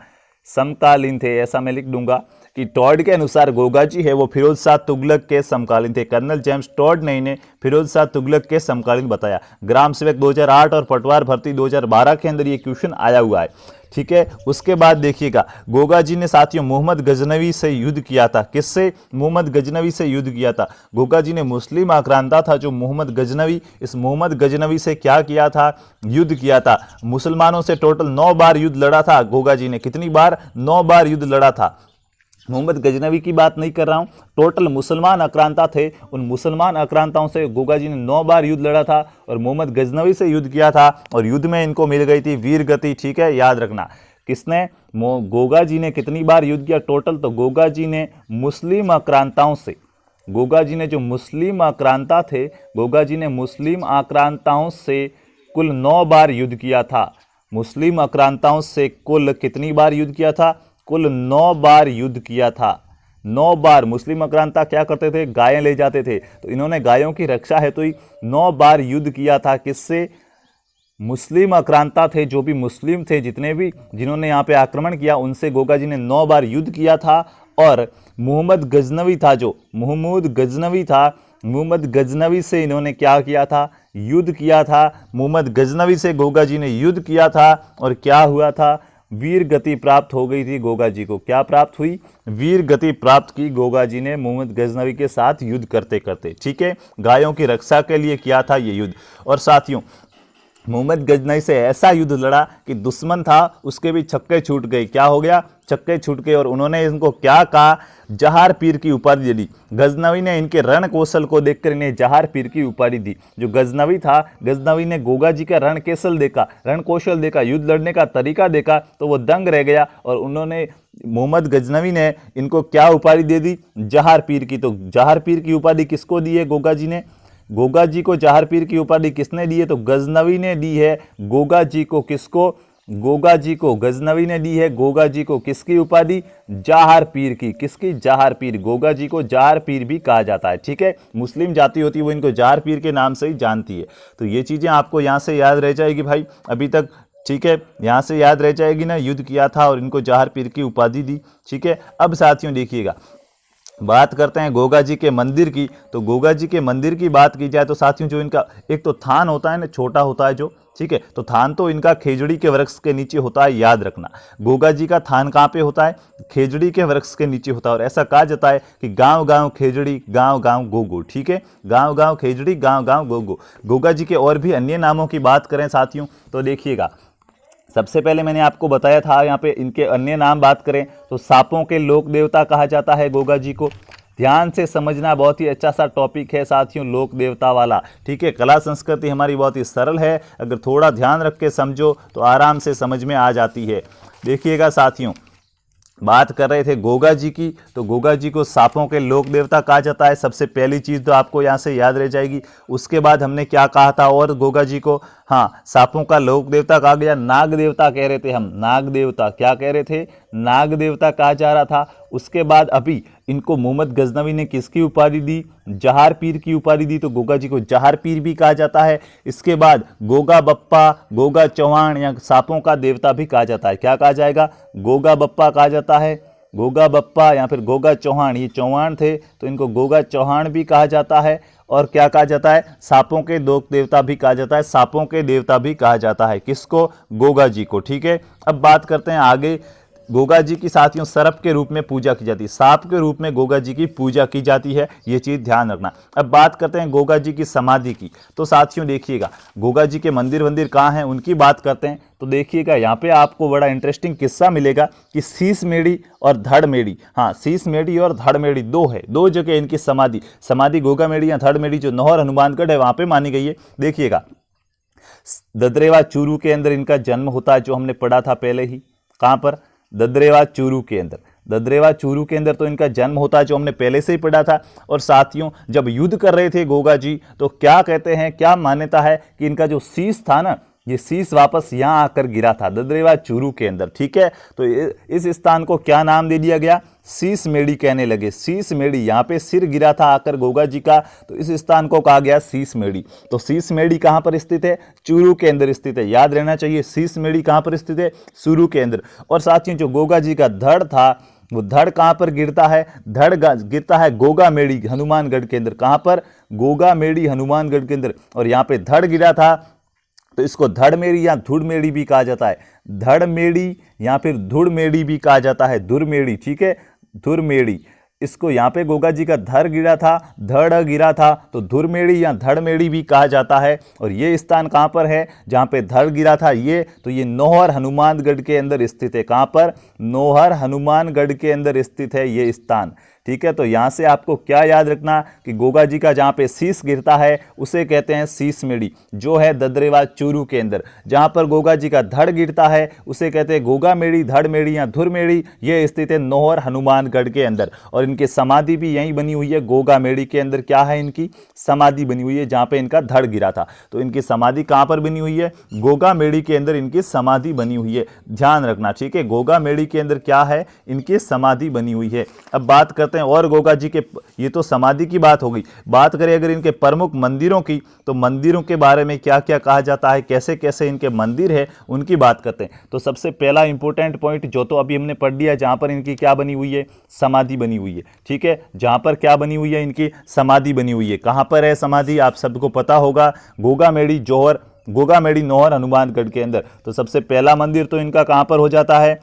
समकालीन थे ऐसा मैं लिख दूंगा कि टॉड के अनुसार गोगा जी है वो फिरोज शाह तुगलक के समकालीन थे। कर्नल जेम्स टॉड ने इन्हें फिरोज शाह तुगलक के समकालीन बताया। ग्राम सेवक 2008 और पटवार भर्ती 2012 के अंदर ये क्वेश्चन आया हुआ है। ठीक है, उसके बाद देखिएगा गोगा जी ने साथियों मोहम्मद गजनवी से युद्ध किया था। किससे? मोहम्मद गजनवी से युद्ध किया था। गोगा जी ने मुस्लिम आक्रांता था जो मोहम्मद गजनवी, इस मोहम्मद गजनवी से क्या किया था? युद्ध किया था। मुसलमानों से टोटल 9 बार युद्ध लड़ा था गोगा जी ने। कितनी बार? 9 बार युद्ध लड़ा था। मोहम्मद गजनवी की बात नहीं कर रहा हूं, टोटल मुसलमान आक्रांता थे, उन मुसलमान आक्रांताओं से गोगा जी ने 9 बार युद्ध लड़ा था और मोहम्मद गजनवी से युद्ध किया था, और युद्ध में इनको मिल गई थी वीर गति। ठीक है, याद रखना। किसने? गोगा जी ने कितनी बार युद्ध किया टोटल? तो गोगा जी ने मुस्लिम आक्रांताओं से, गोगा जी ने जो मुस्लिम आक्रांता थे, गोगा जी ने मुस्लिम आक्रांताओं से कुल 9 बार युद्ध किया था। मुस्लिम आक्रांताओं से कुल कितनी बार युद्ध किया था? कुल 9 बार युद्ध किया था। 9 बार। मुस्लिम आक्रांता क्या करते थे? गायें ले जाते थे, तो इन्होंने गायों की रक्षा हेतु ही 9 बार युद्ध किया था। किससे? मुस्लिम आक्रांता थे, जो भी मुस्लिम थे, जितने भी जिन्होंने यहाँ पे आक्रमण किया, उनसे गोगा जी ने 9 बार युद्ध किया था। और मोहम्मद गजनवी था, जो मोहम्मद गजनवी था, मोहम्मद गजनवी से इन्होंने क्या किया था? युद्ध किया था। मोहम्मद गजनवी से गोगा जी ने युद्ध किया था, और क्या हुआ था? वीर गति प्राप्त हो गई थी गोगा जी को। क्या प्राप्त हुई? वीर गति प्राप्त की गोगा जी ने मोहम्मद गजनवी के साथ युद्ध करते करते। ठीक है, गायों की रक्षा के लिए किया था ये युद्ध। और साथियों मोहम्मद गजनवी से ऐसा युद्ध लड़ा कि दुश्मन था उसके भी छक्के छूट गए। क्या हो गया? छक्के छूट गए। और उन्होंने इनको क्या कहा? जहार पीर की उपाधि दी। गजनवी ने इनके रण कौशल को देखकर इन्हें जहार पीर की उपाधि दी। जो गजनवी था, गजनवी ने गोगा जी का रण कौशल देखा, रण कौशल देखा, युद्ध लड़ने का तरीका देखा, तो वो दंग रह गया, और उन्होंने मोहम्मद गजनवी ने इनको क्या उपाधि दे दी? जहार पीर की। तो जहार पीर की उपाधि किसको दी है? गोगा जी ने। गोगा जी को जहार पीर की उपाधि किसने दी है? तो गजनवी ने दी है गोगा जी को। किसको? गोगा जी को। गजनवी ने दी है गोगा जी को किसकी उपाधि? जहार पीर की। किसकी? जहार पीर। गोगा जी को जहार पीर भी कहा जाता है। ठीक है, मुस्लिम जाति होती है वो इनको जहार पीर के नाम से ही जानती है। तो ये चीजें आपको यहाँ से याद रह जाएगी भाई अभी तक। ठीक है, यहाँ से याद रह जाएगी ना, युद्ध किया था और इनको जहार पीर की उपाधि दी। ठीक है, अब साथियों देखिएगा, बात करते हैं गोगा जी के मंदिर की। तो गोगा जी के मंदिर की बात की जाए तो साथियों जो इनका एक तो थान होता है ना, छोटा होता है जो, ठीक है, तो थान तो इनका खेजड़ी के वृक्ष के नीचे होता है, याद रखना। गोगा जी का थान कहाँ पे होता है? खेजड़ी के वृक्ष के नीचे होता है। और ऐसा कहा जाता है कि गांव गांव खेजड़ी, गांव गांव गोगो। ठीक है, गांव गांव खेजड़ी, गांव गांव गोगो। गोगा जी के और भी अन्य नामों की बात करें साथियों तो देखिएगा, सबसे पहले मैंने आपको बताया था यहाँ पे इनके अन्य नाम बात करें तो सांपों के लोक देवता कहा जाता है गोगा जी को। ध्यान से समझना, बहुत ही अच्छा सा टॉपिक है साथियों, लोक देवता वाला। ठीक है, कला संस्कृति हमारी बहुत ही सरल है, अगर थोड़ा ध्यान रख के समझो तो आराम से समझ में आ जाती है। देखिएगा साथियों, बात कर रहे थे गोगा जी की, तो गोगा जी को सांपों के लोक देवता कहा जाता है। सबसे पहली चीज़ तो आपको यहाँ से याद रह जाएगी। उसके बाद हमने क्या कहा था और गोगा जी को? हाँ, सांपों का लोक देवता कहा गया, नाग देवता कह रहे थे हम, नाग देवता क्या कह रहे थे, नाग देवता कहा जा रहा था। उसके बाद अभी इनको मोहम्मद गजनवी ने किसकी उपाधि दी, जहार पीर की उपाधि दी, तो गोगा जी को जहार पीर भी कहा जाता है। इसके बाद गोगा बप्पा, गोगा चौहान या सांपों का देवता भी कहा जाता है। क्या कहा जाएगा, गोगा बप्पा कहा जाता है, गोगा बप्पा या फिर गोगा चौहान, ये चौहान थे तो इनको गोगा चौहान भी कहा जाता है। और क्या कहा जाता है, सांपों के लोक देवता भी कहा जाता है, सांपों के देवता भी कहा जाता है। किसको, गोगा जी को। ठीक है, अब बात करते हैं आगे। गोगा जी की साथियों सर्प के रूप में पूजा की जाती है, सांप के रूप में गोगा जी की पूजा की जाती है, ये चीज ध्यान रखना। अब बात करते हैं गोगा जी की समाधि की। तो साथियों देखिएगा, गोगा जी के मंदिर कहाँ हैं उनकी बात करते हैं। तो देखिएगा यहाँ पे आपको बड़ा इंटरेस्टिंग किस्सा मिलेगा कि शीश मेढ़ी और धड़ मेढ़ी, हाँ शीश मेढ़ी और धड़ मेढ़ी दो है, दो जगह इनकी समाधि गोगा मेढ़ी या धड़ मेढ़ी जो नौहर हनुमानगढ़ है वहां पे मानी गई है। देखिएगा ददरेवा चूरू के अंदर इनका जन्म होता है, जो हमने पढ़ा था पहले ही। कहां पर, ददरेवा चूरू के अंदर, ददरेवा चूरू के अंदर तो इनका जन्म होता है, जो हमने पहले से ही पढ़ा था। और साथियों जब युद्ध कर रहे थे गोगा जी, तो क्या कहते हैं, क्या मान्यता है कि इनका जो शीश था ना, ये शीश वापस यहाँ आकर गिरा था ददरेवा चूरू के अंदर। ठीक है, तो इस स्थान को क्या नाम दे दिया गया, शीश मेढ़ी कहने लगे। शीश मेढ़ी, यहाँ पे सिर गिरा था आकर गोगा जी का, तो इस स्थान को कहा गया शीश मेढ़ी। तो शीश मेढ़ी कहाँ पर स्थित है, चूरू के अंदर स्थित है, याद रहना चाहिए। शीश मेढ़ी कहाँ पर स्थित है, चूरू के अंदर। और साथियों जो गोगा जी का धड़ था, वो धड़ कहाँ पर गिरता है, धड़ गिरता है गोगा मेढ़ी हनुमानगढ़ के अंदर। कहाँ पर, गोगा मेढ़ी हनुमानगढ़ के अंदर। और यहाँ पे धड़ गिरा था, तो इसको धड़ मेढ़ी या धुड़ मेढ़ी भी कहा जाता है, धड़ मेढ़ी या फिर धुड़ मेढ़ी भी कहा जाता है, धुर मेढ़ी। ठीक है, धुर मेढ़ी। इसको यहाँ पे गोगा जी का धड़ गिरा था, धड़ गिरा था, तो धुर मेढ़ी या धड़ मेढ़ी भी कहा जाता है। और ये स्थान कहाँ पर है, जहाँ पे धड़ गिरा था ये, तो ये नौहर हनुमानगढ़ के अंदर स्थित है। कहाँ पर, नौहर हनुमानगढ़ के अंदर स्थित है ये स्थान। ठीक है, तो यहाँ से आपको क्या याद रखना कि गोगा जी का जहाँ पे शीश गिरता है उसे कहते हैं शीश मेढ़ी, जो है ददरेवा चूरू के अंदर। जहाँ पर गोगा जी का धड़ गिरता है उसे कहते हैं गोगा मेढ़ी, धड़ मेढ़ी या धुर मेढ़ी, ये स्थित है नौहर हनुमानगढ़ के अंदर। और इनकी समाधि भी यहीं बनी हुई है, गोगा मेढ़ी के अंदर क्या है, इनकी समाधि बनी हुई है, जहाँ पे इनका धड़ गिरा था। तो इनकी समाधि कहाँ पर बनी हुई है, गोगा मेढ़ी के अंदर इनकी समाधि बनी हुई है, ध्यान रखना। ठीक है, गोगा मेढ़ी के अंदर क्या है, इनकी समाधि बनी हुई है। अब बात करते हैं और गोगा जी के, ये तो समाधि की बात हो गई। बात करें अगर इनके प्रमुख मंदिरों की, तो मंदिरों के बारे में क्या क्या कहा जाता है, कैसे कैसे इनके मंदिर है, उनकी बात करते हैं। तो सबसे पहला इंपॉर्टेंट पॉइंट जो तो अभी हमने पढ़ लिया, जहां पर इनकी क्या बनी हुई है, समाधि बनी हुई है। ठीक है, जहां पर क्या बनी हुई है, इनकी समाधि बनी हुई है। कहां पर है समाधि, आप सबको पता होगा, गोगा मेढ़ी जौहर, गोगा मेढ़ी नौहर हनुमानगढ़ के अंदर। तो सबसे पहला मंदिर तो इनका कहां पर हो जाता है,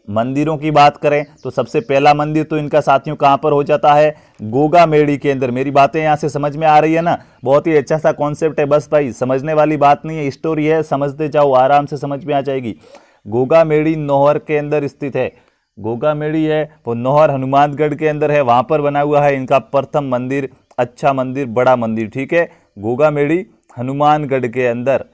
मंदिरों की बात करें तो सबसे पहला मंदिर तो इनका साथियों कहां पर हो जाता है, गोगा मेढ़ी के अंदर। मेरी बातें यहां से समझ में आ रही है ना, बहुत ही अच्छा सा कॉन्सेप्ट है, बस भाई समझने वाली बात नहीं है, स्टोरी है, समझते जाओ, आराम से समझ में आ जाएगी। गोगा मेढ़ी नौहर के अंदर स्थित है, गोगा मेढ़ी है वो नौहर हनुमानगढ़ के अंदर है, वहां पर बना हुआ है इनका प्रथम मंदिर, अच्छा मंदिर, बड़ा मंदिर। ठीक है, गोगा मेढ़ी हनुमानगढ़ के अंदर।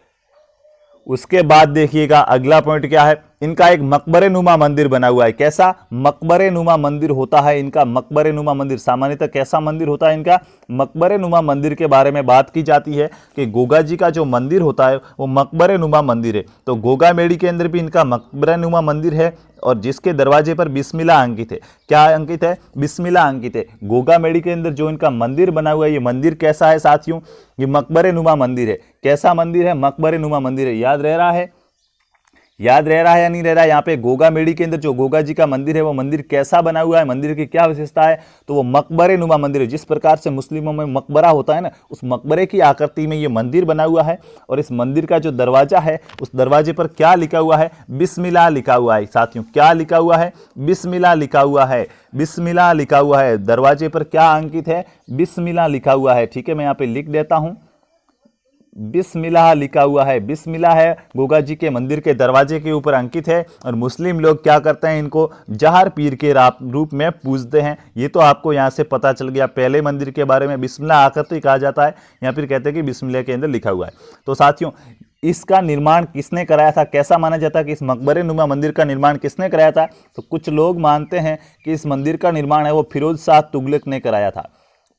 उसके बाद देखिएगा अगला पॉइंट क्या है, इनका एक मकबरे नुमा मंदिर बना हुआ है। कैसा, मकबरे नुमा मंदिर होता है इनका, मकबरे नुमा मंदिर। सामान्यतः कैसा मंदिर होता है इनका, मकबरे नुमा मंदिर के बारे में बात की जाती है कि गोगा जी का जो मंदिर होता है वो मकबरे नुमा मंदिर है। तो गोगा मेढ़ी के अंदर भी इनका मकबरे नुमा मंदिर है, और जिसके दरवाजे पर बिस्मिल्लाह अंकित है। क्या अंकित है, बिस्मिल्लाह अंकित है। गोगा मेढ़ी के अंदर जो इनका मंदिर बना हुआ है, ये मंदिर कैसा है साथियों, ये मकबरे नुमा मंदिर है। कैसा मंदिर है, मकबरे नुमा मंदिर है। याद रह रहा है, याद रह रहा है या नहीं रह रहा है, यहाँ पे गोगा मेढ़ी के अंदर जो गोगा जी का मंदिर है वो मंदिर कैसा बना हुआ है, मंदिर की क्या विशेषता है, तो वो मकबरे नुमा मंदिर है। जिस प्रकार से मुस्लिमों में मकबरा होता है ना, उस मकबरे की आकृति में ये मंदिर बना हुआ है। और इस मंदिर का जो दरवाजा है, उस दरवाजे पर क्या लिखा हुआ है, बिस्मिल्लाह लिखा हुआ है साथियों। क्या लिखा हुआ है, बिस्मिल्लाह लिखा हुआ है, बिस्मिल्लाह लिखा हुआ है। दरवाजे पर क्या अंकित है, बिस्मिल्लाह लिखा हुआ है। ठीक है, मैं यहाँ पे लिख देता हूं, बिस्मिल्लाह लिखा हुआ है। बिस्मिल्लाह है गोगा जी के मंदिर के दरवाजे के ऊपर अंकित है। और मुस्लिम लोग क्या करते हैं, इनको जहार पीर के रूप में पूजते हैं। ये तो आपको यहाँ से पता चल गया। पहले मंदिर के बारे में बिस्मिल्लाह आकृति कहा जाता है, या फिर कहते हैं कि बिस्मिल्लाह के अंदर लिखा हुआ है। तो साथियों इसका निर्माण किसने कराया था, कैसा माना जाता है कि इस मकबरे नुमा मंदिर का निर्माण किसने कराया था, तो कुछ लोग मानते हैं कि इस मंदिर का निर्माण है वो फिरोज शाह तुगलक ने कराया था।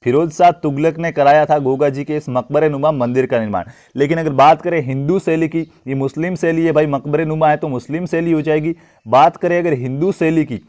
फिरोज शाह तुगलक ने कराया था गोगा जी के इस मकबरे नुमा मंदिर का निर्माण। लेकिन अगर बात करें हिंदू शैली की, ये मुस्लिम शैली है भाई, मकबरे नुमा है तो मुस्लिम शैली हो जाएगी। बात करें अगर हिंदू शैली की,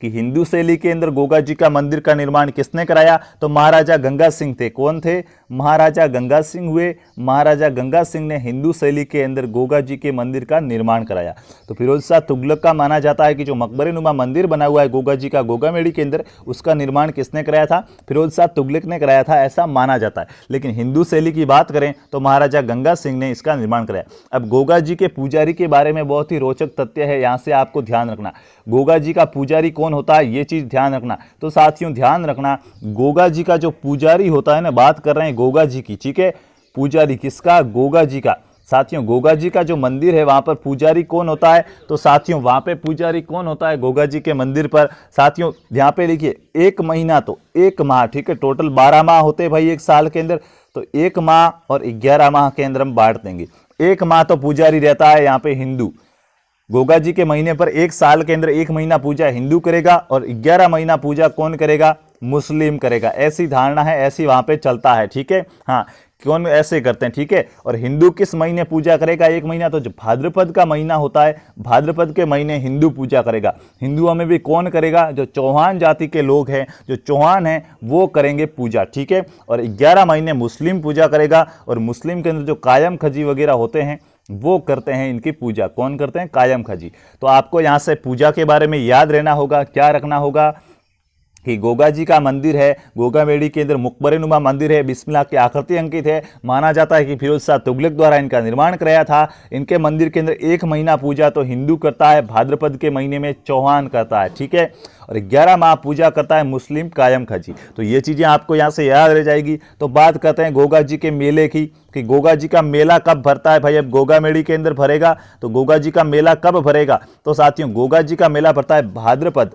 कि हिंदू शैली के अंदर गोगा जी का मंदिर का निर्माण किसने कराया, तो महाराजा गंगा सिंह थे। कौन थे? महाराजा गंगा सिंह हुए। महाराजा गंगा सिंह ने हिंदू शैली के अंदर गोगा जी के मंदिर का निर्माण कराया। तो फिरोज शाह तुगलक का माना जाता है कि जो मकबरे नुमा मंदिर बना हुआ है गोगा जी का गोगामेड़ी के अंदर, उसका निर्माण किसने कराया था? फिरोज शाह तुगलक ने कराया था, ऐसा माना जाता है। लेकिन हिंदू शैली की बात करें तो महाराजा गंगा सिंह ने इसका निर्माण कराया। अब गोगा जी के पुजारी के बारे में बहुत ही रोचक तथ्य है, यहाँ से आपको ध्यान रखना। गोगा जी का पुजारी कौन होता है, ये चीज ध्यान रखना। तो साथियों ध्यान रखना, गोगा जी का जो पुजारी होता है ना, बात कर रहे हैं गोगा जी की, ठीक है। पुजारी किसका? गोगा जी का। साथियों गोगा जी का जो मंदिर है वहां पर पुजारी कौन होता है? तो साथियों वहां पे पुजारी कौन होता है गोगा जी के मंदिर पर? साथियों यहाँ पे लिखिए, 1 महीना तो 1 माह, ठीक है। टोटल 12 माह होते हैं भाई एक साल के अंदर, तो 1 माह और 11 माह के अंदर हम बांट देंगे। 1 माह तो पुजारी रहता है यहाँ पे हिंदू। गोगा जी के महीने पर एक साल के अंदर 1 महीना पूजा हिंदू करेगा और 11 महीना पूजा कौन करेगा? मुस्लिम करेगा। ऐसी धारणा है, ऐसी वहां पे चलता है, ठीक है। हाँ, कौन ऐसे करते हैं, ठीक है। और हिंदू किस महीने पूजा करेगा 1 महीना? तो जो भाद्रपद का महीना होता है, भाद्रपद के महीने हिंदू पूजा करेगा। हिंदुओं में भी कौन करेगा? जो चौहान जाति के लोग हैं, जो चौहान हैं, वो करेंगे पूजा, ठीक है। और 11 महीने मुस्लिम पूजा करेगा, और मुस्लिम के अंदर जो कायम खजी वगैरह होते हैं वो करते हैं इनकी पूजा। कौन करते हैं? कायम खजी। तो आपको यहाँ से पूजा के बारे में याद रहना होगा, क्या रखना होगा कि गोगा जी का मंदिर है, गोगामेड़ी के अंदर मुकबरे नुमा मंदिर है, बिस्मिल्लाह की आकृति अंकित है। माना जाता है कि फिरोज शाह तुगलक द्वारा इनका निर्माण कराया था। इनके मंदिर के अंदर 1 महीना पूजा तो हिंदू करता है, भाद्रपद के महीने में चौहान करता है, ठीक है। और 11 माह पूजा करता है मुस्लिम कायम खजी। तो ये चीज़ें आपको यहाँ से याद रह जाएगी। तो बात करते हैं गोगा जी के मेले की, कि गोगा जी का मेला कब भरता है भाई। अब गोगामेड़ी के अंदर भरेगा तो गोगा जी का मेला कब भरेगा? तो साथियों गोगा जी का मेला भरता है भाद्रपद,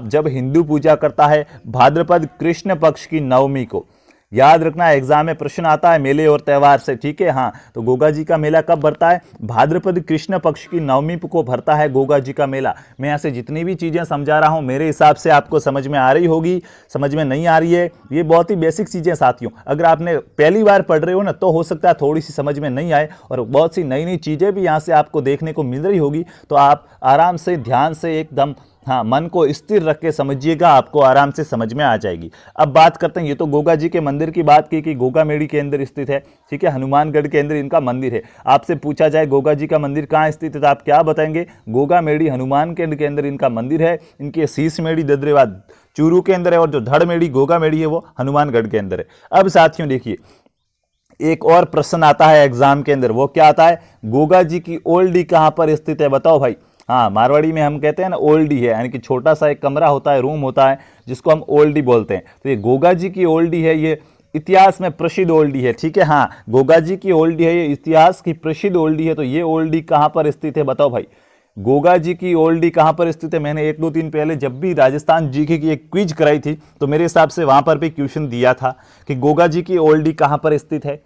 जब हिंदू पूजा करता है भाद्रपद कृष्ण पक्ष की नवमी को। याद रखना, एग्जाम में प्रश्न आता है मेले और त्यौहार से, ठीक है। हाँ, तो गोगा जी का मेला कब भरता है? भाद्रपद कृष्ण पक्ष की नवमी को भरता है गोगा जी का मेला। मैं यहाँ से जितनी भी चीज़ें समझा रहा हूँ मेरे हिसाब से आपको समझ में आ रही होगी, समझ में नहीं आ रही है, ये बहुत ही बेसिक चीज़ें साथियों। अगर आपने पहली बार पढ़ रहे हो ना तो हो सकता है थोड़ी सी समझ में नहीं आए, और बहुत सी नई नई चीज़ें भी यहाँ से आपको देखने को मिल रही होगी। तो आप आराम से ध्यान से एकदम, हाँ, मन को स्थिर रख के समझिएगा, आपको आराम से समझ में आ जाएगी। अब बात करते हैं, ये तो गोगा जी के मंदिर की बात की कि गोगामेड़ी के अंदर स्थित है, ठीक है। हनुमानगढ़ के अंदर इनका मंदिर है। आपसे पूछा जाए गोगा जी का मंदिर कहाँ स्थित है तो आप क्या बताएंगे? गोगामेड़ी हनुमानगढ़ के अंदर इनका मंदिर है। इनके शीशमेड़ी ददरेवाद चूरू के अंदर है, और जो धड़मेड़ी गोगामेड़ी है वो हनुमानगढ़ के अंदर है। अब साथियों देखिए, एक और प्रश्न आता है एग्जाम के अंदर, वो क्या आता है? गोगा जी की ओल्डी कहाँ पर स्थित है, बताओ भाई। हाँ, मारवाड़ी में हम कहते हैं ना ओल्डी है, यानी कि छोटा सा एक कमरा होता है, रूम होता है, जिसको हम ओल्डी बोलते हैं। तो ये गोगा जी की ओल्डी है, ये इतिहास में प्रसिद्ध ओल्डी है, ठीक है। हाँ, गोगा जी की ओल्डी है, ये इतिहास की प्रसिद्ध ओल्डी है। तो ये ओल्डी कहाँ पर स्थित है, बताओ भाई। गोगा जी की ओल्डी कहाँ पर स्थित है? मैंने 1-2 दिन पहले जब भी राजस्थान जीके की एक क्विज कराई थी तो मेरे हिसाब से वहां पर भी क्वेश्चन दिया था कि गोगा जी की ओल्डी कहाँ पर स्थित है।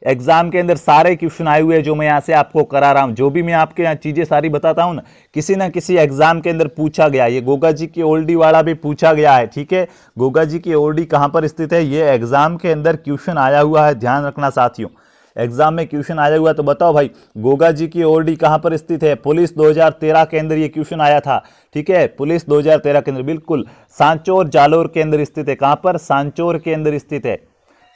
एग्जाम के अंदर सारे क्वेश्चन आए हुए हैं जो मैं यहाँ से आपको करा रहा हूँ। जो भी मैं आपके यहाँ चीजें सारी बताता हूँ ना किसी एग्जाम के अंदर पूछा गया। ये गोगा जी की ओल्डी वाला भी पूछा गया है, ठीक है। गोगा जी की ओल्डी कहाँ पर स्थित है, ये एग्जाम के अंदर क्वेश्चन आया हुआ है, ध्यान रखना साथियों। एग्जाम में क्वेश्चन आया हुआ है, तो बताओ भाई गोगा जी की ओल्डी कहाँ पर स्थित है। पुलिस 2013 के अंदर ये क्वेश्चन आया था, ठीक है। पुलिस 2013 के अंदर बिल्कुल सांचौर जालोर के अंदर स्थित है। कहाँ पर? सांचौर के अंदर स्थित है।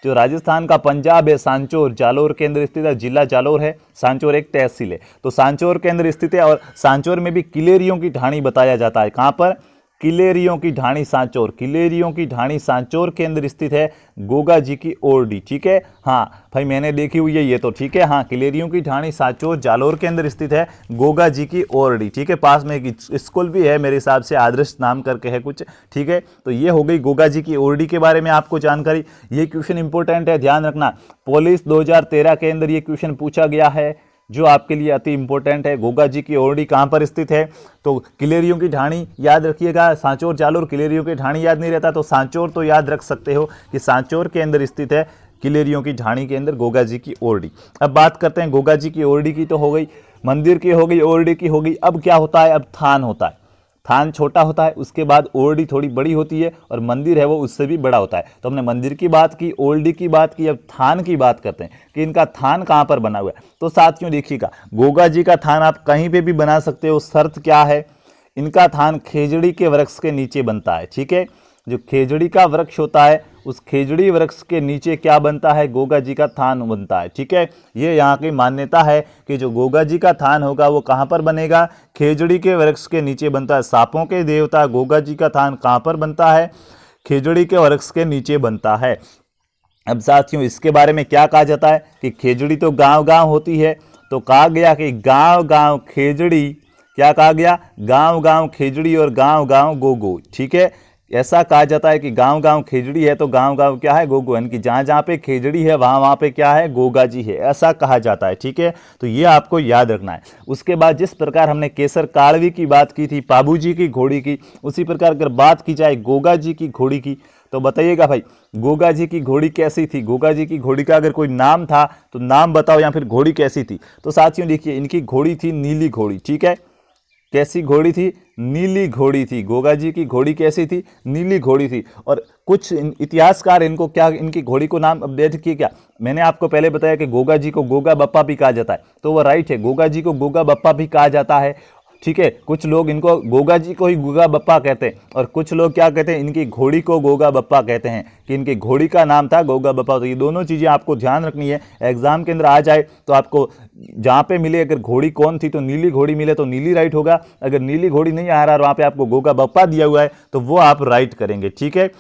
जो राजस्थान का पंजाब है, सांचौर जालोर के अंदर स्थित है। जिला जालोर है, सांचौर एक तहसील है, तो सांचौर के अंदर स्थित है। और सांचौर में भी किलेरियों की ढाणी बताया जाता है। कहाँ पर? किलेरियों की ढाणी सांचौर, किलेरियों की ढाणी सांचौर के अंदर स्थित है गोगा जी की ओरडी, ठीक है। हाँ भाई मैंने देखी हुई है ये तो, ठीक है। हाँ, किलेरियों की ढाणी सांचौर जालोर के अंदर स्थित है गोगा जी की ओरडी, ठीक है। पास में एक स्कूल भी है मेरे हिसाब से, आदर्श नाम करके है कुछ, ठीक है। तो ये हो गई गोगा जी की ओरडी के बारे में आपको जानकारी। ये क्वेश्चन इंपॉर्टेंट है, ध्यान रखना। पुलिस 2013 के अंदर ये क्वेश्चन पूछा गया है जो आपके लिए अति इंपॉर्टेंट है। गोगा जी की ओरडी कहाँ पर स्थित है, तो किलेरियों की ढाणी याद रखिएगा। सांचौर जालोर किलेरियों की ढाणी याद नहीं रहता तो सांचौर तो याद रख सकते हो कि सांचौर के अंदर स्थित है किलेरियों की ढाणी के अंदर गोगा जी की ओरडी। अब बात करते हैं गोगा जी की ओरडी की, तो हो गई, मंदिर की हो गई, ओरडी की हो गई। अब क्या होता है, अब थान होता है। थान छोटा होता है, उसके बाद ओरडी थोड़ी बड़ी होती है और मंदिर है वो उससे भी बड़ा होता है। तो हमने मंदिर की बात की, ओरडी की बात की, अब थान की बात करते हैं कि इनका थान कहाँ पर बना हुआ है। तो साथियों देखिएगा, गोगा जी का थान आप कहीं पे भी बना सकते हो। शर्त क्या है, इनका थान खेजड़ी के वृक्ष के नीचे बनता है। ठीक है, जो खेजड़ी का वृक्ष होता है उस खेजड़ी वृक्ष के नीचे क्या बनता है, गोगा जी का थान बनता है। ठीक है, ये यहाँ की मान्यता है कि जो गोगा जी का थान होगा वो कहाँ पर बनेगा, खेजड़ी के वृक्ष के नीचे बनता है। सांपों के देवता गोगा जी का थान कहाँ पर बनता है, खेजड़ी के वृक्ष के नीचे बनता है। अब साथियों इसके बारे में क्या कहा जाता है कि खेजड़ी तो गांव गांव होती है, तो कहा गया कि गांव गांव खेजड़ी, क्या कहा गया, गांव गांव खेजड़ी और गांव गांव गोगो। ठीक है, ऐसा कहा जाता है कि गांव गांव खेजड़ी है तो गांव गांव क्या है, गोगो, यानी कि जहाँ जहाँ पे खेजड़ी है वहाँ वहाँ पे क्या है, गोगा जी है, ऐसा कहा जाता है। ठीक है, तो ये आपको याद रखना है। उसके बाद जिस प्रकार हमने केसर काड़वी की बात की थी, पाबू जी की घोड़ी की, उसी प्रकार अगर बात की जाए गोगा जी की घोड़ी की, तो बताइएगा भाई गोगा जी की घोड़ी कैसी थी, गोगा जी की घोड़ी का अगर कोई नाम था तो नाम बताओ, या फिर घोड़ी कैसी थी। तो साथियों देखिए, इनकी घोड़ी थी नीली घोड़ी। ठीक है, कैसी घोड़ी थी, नीली घोड़ी थी। गोगा जी की घोड़ी कैसी थी, नीली घोड़ी थी। और कुछ इतिहासकार इनको क्या, इनकी घोड़ी को नाम अपडेट किए क्या, मैंने आपको पहले बताया कि गोगा जी को गोगा बप्पा भी कहा जाता है, तो वो राइट है, गोगा जी को गोगा बप्पा भी कहा जाता है। ठीक है, कुछ लोग इनको गोगा जी को ही गोगा बप्पा कहते हैं और कुछ लोग क्या कहते हैं, इनकी घोड़ी को गोगा बप्पा कहते हैं, कि इनकी घोड़ी का नाम था गोगा बप्पा। तो ये दोनों चीज़ें आपको ध्यान रखनी है, एग्जाम के अंदर आ जाए तो आपको जहाँ पे मिले, अगर घोड़ी कौन थी तो नीली घोड़ी मिले तो नीली राइट होगा, अगर नीली घोड़ी नहीं आ रहा और वहाँ पे आपको गोगा बप्पा दिया हुआ है तो वो आप राइट करेंगे। ठीक है,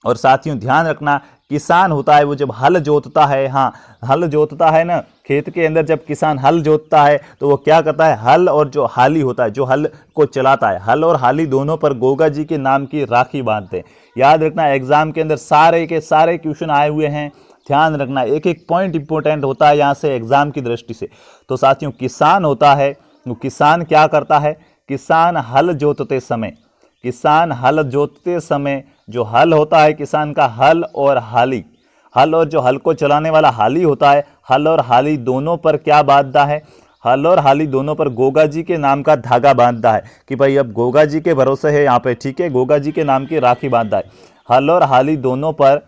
और साथियों ध्यान रखना, किसान होता है वो जब हल जोतता है, हाँ हल जोतता है ना, खेत के अंदर जब किसान हल जोतता है तो वो क्या करता है, हल और जो हाली होता है, जो हल को चलाता है, हल और हाली दोनों पर गोगा जी के नाम की राखी बांधते हैं। याद रखना, एग्जाम के अंदर सारे के सारे क्वेश्चन आए हुए हैं, ध्यान रखना, एक एक पॉइंट इंपॉर्टेंट होता है यहाँ से एग्जाम की दृष्टि से। तो साथियों किसान होता है, वो किसान क्या करता है, किसान हल जोतते समय, किसान हल जोतते समय जो हल होता है किसान का, हल और हाली, हल और जो हल को चलाने वाला हाली होता है, हल और हाली दोनों पर क्या बांधता है, हल और हाली दोनों पर गोगा जी के नाम का धागा बांधता है कि भाई अब गोगा जी के भरोसे है यहाँ पे। ठीक है, गोगा जी के नाम की राखी बांधता है, हल और हाली दोनों पर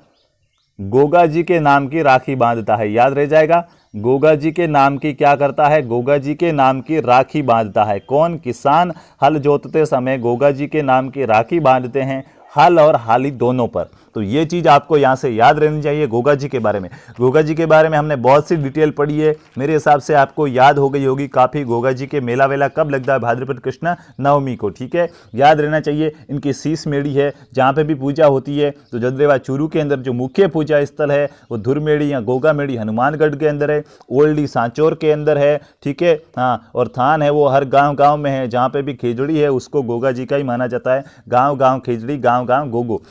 गोगा जी के नाम की राखी बांधता है। याद रह जाएगा, गोगा जी के नाम की क्या करता है, गोगा जी के नाम की राखी बांधता है। कौन, किसान हल जोतते समय गोगा जी के नाम की राखी बांधते हैं, हल और हाली दोनों पर। तो ये चीज़ आपको यहाँ से याद रहनी चाहिए गोगा जी के बारे में। गोगा जी के बारे में हमने बहुत सी डिटेल पढ़ी है, मेरे हिसाब से आपको याद हो गई होगी काफ़ी। गोगा जी के मेला वेला कब लगता है, भाद्रपद कृष्ण नवमी को। ठीक है, याद रहना चाहिए। इनकी शीश मेड़ी है जहाँ पे भी पूजा होती है, तो जदरेवा चूरू के अंदर जो मुख्य पूजा स्थल है वो धुरमेड़ी या गोगा मेड़ी हनुमानगढ़ के अंदर है, ओल्डी सांचौर के अंदर है। ठीक है, हाँ, और थान है वो हर गाँव गाँव में है, जहाँ पे भी खेजड़ी है उसको गोगा जी का ही माना जाता है। गाँव गाँव खेजड़ी, गाँव गाँव गोगो।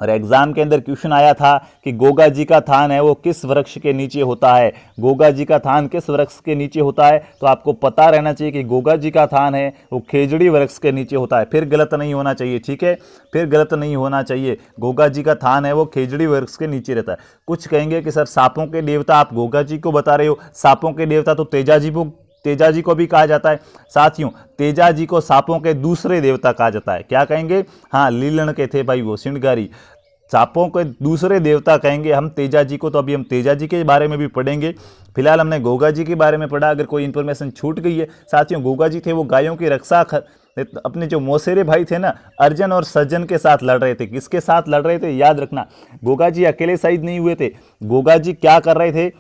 और एग्जाम के अंदर क्वेश्चन आया था कि गोगा जी का थान है वो किस वृक्ष के नीचे होता है, गोगा जी का थान किस वृक्ष के नीचे होता है, तो आपको पता रहना चाहिए कि गोगा जी का थान है वो खेजड़ी वृक्ष के नीचे होता है। फिर गलत नहीं होना चाहिए। ठीक है, फिर गलत नहीं होना चाहिए, गोगा जी का थान है वो खेजड़ी वृक्ष के नीचे रहता है। कुछ कहेंगे कि सर सांपों के देवता आप गोगा जी को बता रहे हो, सांपों के देवता तो तेजा जी को भी कहा जाता है। साथियों तेजा जी को सांपों के दूसरे देवता कहा जाता है। क्या कहेंगे, हाँ लीलन के थे भाई वो सिंहगारी, सांपों के दूसरे देवता कहेंगे हम तेजा जी को। तो अभी हम तेजा जी के बारे में भी पढ़ेंगे। फिलहाल हमने गोगा जी के बारे में पढ़ा। अगर कोई इन्फॉर्मेशन छूट गई है, साथियों गोगा जी थे वो गायों की रक्षा अपने जो मौसेरे भाई थे ना, अर्जन और सज्जन के साथ लड़ रहे थे। किसके साथ लड़ रहे थे, याद रखना, गोगा जी अकेले शहीद नहीं हुए थे। गोगा जी क्या कर रहे थे,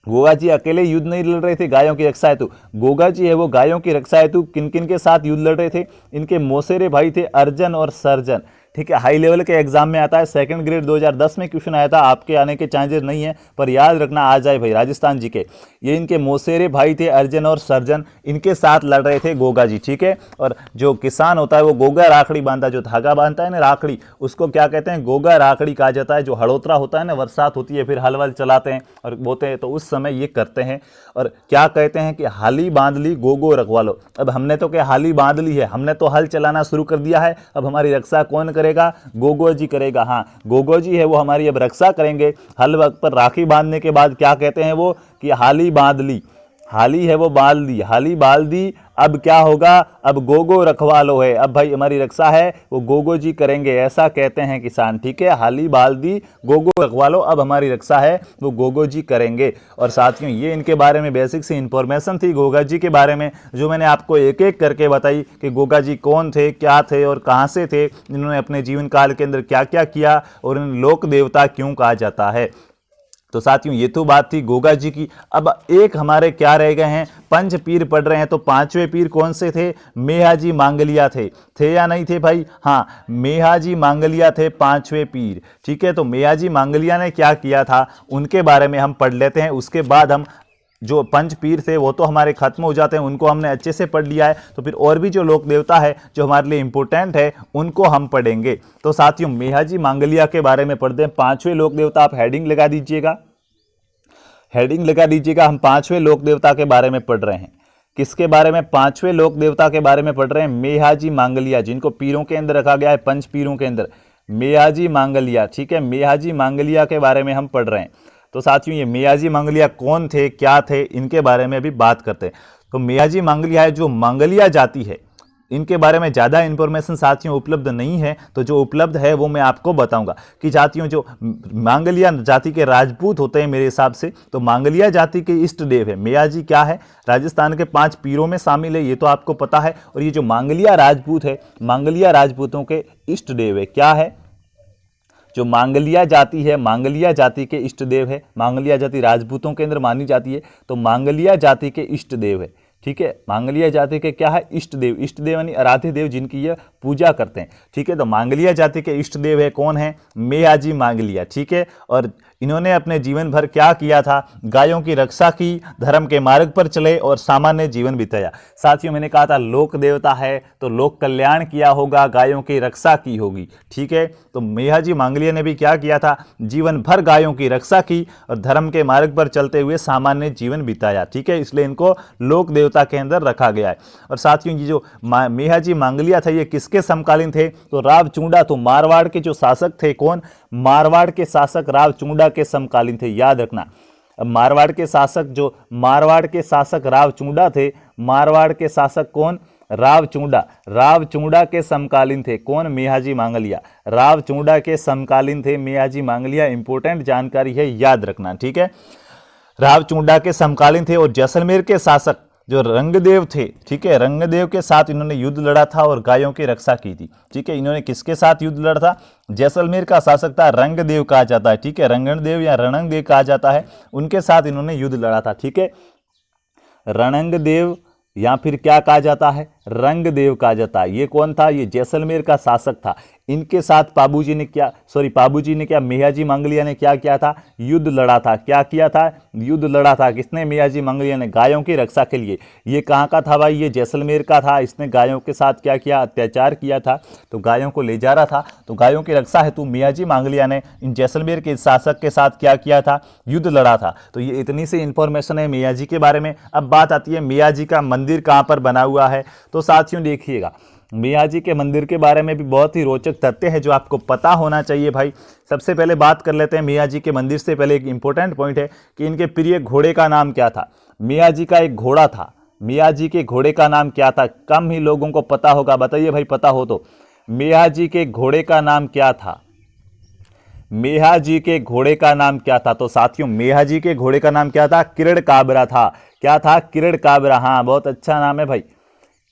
गोगा जी अकेले युद्ध नहीं लड़ रहे थे गायों की रक्षा हेतु। गोगा जी है वो गायों की रक्षा हेतु किन किन के साथ युद्ध लड़ रहे थे, इनके मौसेरे भाई थे अर्जन और सर्जन। ठीक है, हाई लेवल के एग्जाम में आता है, सेकंड ग्रेड 2010 में क्वेश्चन आया था, आपके आने के चांसेस नहीं है, पर याद रखना आ जाए भाई। राजस्थान जी के ये इनके मौसेरे भाई थे अर्जन और सर्जन, इनके साथ लड़ रहे थे गोगा जी। ठीक है, और जो किसान होता है वो गोगा राखड़ी बांधता है, जो धागा बांधता है ना राखड़ी, उसको क्या कहते हैं, गोगा राखड़ी कहा जाता है। जो हड़ोतरा होता है ना, बरसात होती है फिर हल वल चलाते हैं और बोते हैं, तो उस समय ये करते हैं। और क्या कहते हैं कि हाली बांध ली गोगो रखवा लो। अब हमने तो क्या हाली बांध ली है, हमने तो हल चलाना शुरू कर दिया है, अब हमारी रक्षा कौन करेगा, गोगो जी करेगा। हाँ गोगो जी है वो हमारी अब रक्षा करेंगे। हल वक्त पर राखी बांधने के बाद क्या कहते हैं वो कि हाली बांध ली, हाली है वो बाल दी, हाली बाल दी, अब क्या होगा, अब गोगो रखवालो है, अब भाई हमारी रक्षा है वो गोगो जी करेंगे, ऐसा कहते हैं किसान। ठीक है, हाली बाल दी गोगो रखवालो, अब हमारी रक्षा है वो गोगो जी करेंगे। और साथियों ये इनके बारे में बेसिक सी इंफॉर्मेशन थी गोगा जी के बारे में, जो मैंने आपको एक एक करके बताई कि गोगा जी कौन थे, क्या थे और कहाँ से थे, इन्होंने अपने जीवन काल के अंदर क्या क्या किया और इन लोक देवता क्यों कहा जाता है। तो साथियों ये तो बात थी गोगा जी की। अब एक हमारे क्या रह गए हैं, पंच पीर पढ़ रहे हैं, तो पांचवें पीर कौन से थे, मेहाजी मांगलिया थे या नहीं थे भाई, हाँ मेहाजी मांगलिया थे पांचवें पीर। ठीक है, तो मेहाजी मांगलिया ने क्या किया था उनके बारे में हम पढ़ लेते हैं, उसके बाद हम जो पंच पीर थे वो तो हमारे खत्म हो जाते हैं, उनको हमने अच्छे से पढ़ लिया है, तो फिर और भी जो लोक देवता है जो हमारे लिए इंपॉर्टेंट है उनको हम पढ़ेंगे। तो साथियों मेहाजी मांगलिया के बारे में पढ़ते हैं, पांचवें लोक देवता, आप हेडिंग लगा दीजिएगा, हेडिंग लगा दीजिएगा, हम पांचवें लोक देवता के बारे में पढ़ रहे हैं। किसके बारे में, पांचवें लोक देवता के बारे में पढ़ रहे हैं, मेहाजी मांगलिया, जिनको पीरों के अंदर रखा गया है, पंच पीरों के अंदर मेहाजी मांगलिया। ठीक है, मेहाजी मांगलिया के बारे में हम पढ़ रहे हैं। तो साथियों ये मेहाजी मांगलिया कौन थे, क्या थे, इनके बारे में भी बात करते हैं। तो मेहाजी मांगलिया है जो मांगलिया जाति है, इनके बारे में ज़्यादा इन्फॉर्मेशन साथियों उपलब्ध नहीं है, तो जो उपलब्ध है वो मैं आपको बताऊंगा कि जातियों जो मांगलिया जाति के राजपूत होते हैं मेरे हिसाब से, तो मांगलिया जाति के इष्ट देव है मेहाजी, क्या है, राजस्थान के 5 पीरों में शामिल है, ये तो आपको पता है। और ये जो मांगलिया राजपूत है, मांगलिया राजपूतों के इष्ट देव है, क्या है, जो मांगलिया जाति है, मांगलिया जाति के इष्ट देव है, मांगलिया जाति राजपूतों के अंदर मानी जाती है, तो मांगलिया जाति के इष्ट देव है। ठीक है, मांगलिया जाति के क्या है, इष्ट देव, इष्ट देव यानी आराध्य देव जिनकी ये पूजा करते हैं। ठीक है, तो मांगलिया जाति के इष्ट देव है कौन है, मेहाजी मांगलिया। ठीक है, और इन्होंने अपने जीवन भर क्या किया था, गायों की रक्षा की, धर्म के मार्ग पर चले और सामान्य जीवन बिताया। साथियों मैंने कहा था लोक देवता है तो लोक कल्याण किया होगा, गायों की रक्षा की होगी। ठीक है, तो मेहाजी मांगलिया ने भी क्या किया था, जीवन भर गायों की रक्षा की और धर्म के मार्ग पर चलते हुए सामान्य जीवन बिताया। ठीक है, इसलिए इनको लोक देवता के अंदर रखा गया है। और साथियों ये जो मेहाजी मांगलिया था ये किसके समकालीन थे, तो रावचूंडा, तो मारवाड़ के जो शासक थे, कौन, मारवाड़ के शासक रावचूंडा के समकालीन थे, याद रखना। अब मारवाड़ के शासक जो मारवाड़ के शासक रावचूंडा थे, मारवाड़ के शासक कौन, रावचूंडा, रावचूंडा के समकालीन थे, कौन, मेहाजी मांगलिया, रावचूंडा के समकालीन थे मेहाजी मांगलिया। इंपॉर्टेंट जानकारी है, याद रखना। ठीक है, रावचूंडा के समकालीन थे। और जैसलमेर के शासक जो रंगदेव थे, ठीक है, रंगदेव के साथ इन्होंने युद्ध लड़ा था और गायों की रक्षा की थी। ठीक है, इन्होंने किसके साथ युद्ध लड़ा था, जैसलमेर का शासक था, रंगदेव कहा जाता है। ठीक है, रंगदेव या रणंगदेव कहा जाता है, उनके साथ इन्होंने युद्ध लड़ा था। ठीक है, रणंगदेव या फिर क्या कहा जाता है, रंगदेव कहा जाता है। ये कौन था, ये जैसलमेर का शासक था। इनके साथ पाबूजी ने क्या, मेहाजी मांगलिया ने क्या किया था, युद्ध लड़ा था। क्या किया था, युद्ध लड़ा था। किसने, मेहाजी मांगलिया ने, गायों की रक्षा के लिए। ये कहाँ का था भाई, ये जैसलमेर का था। इसने गायों के साथ क्या किया, अत्याचार किया था, तो गायों को ले जा रहा था, तो गायों की रक्षा हेतु मेहाजी मांगलिया ने इन जैसलमेर के शासक के साथ क्या किया था, युद्ध लड़ा था। तो ये इतनी सी इंफॉर्मेशन है मेहाजी के बारे में। अब बात आती है मेहाजी का मंदिर कहाँ पर बना हुआ है। तो साथियों देखिएगा, मेहाजी के मंदिर के बारे में भी बहुत ही रोचक तथ्य है जो आपको पता होना चाहिए भाई। सबसे पहले बात कर लेते हैं मेहाजी के मंदिर से पहले एक इंपॉर्टेंट पॉइंट है कि इनके प्रिय घोड़े का नाम क्या था। मेहाजी का एक घोड़ा था, मेहाजी के घोड़े का नाम क्या था, कम ही लोगों को पता होगा, बताइए भाई पता हो तो। मेहाजी के घोड़े का नाम क्या था, मेहाजी के घोड़े का नाम क्या था। तो साथियों मेहाजी के घोड़े का नाम क्या था, किरण काबरा था। क्या था, किरण काबरा, हाँ बहुत अच्छा नाम है भाई,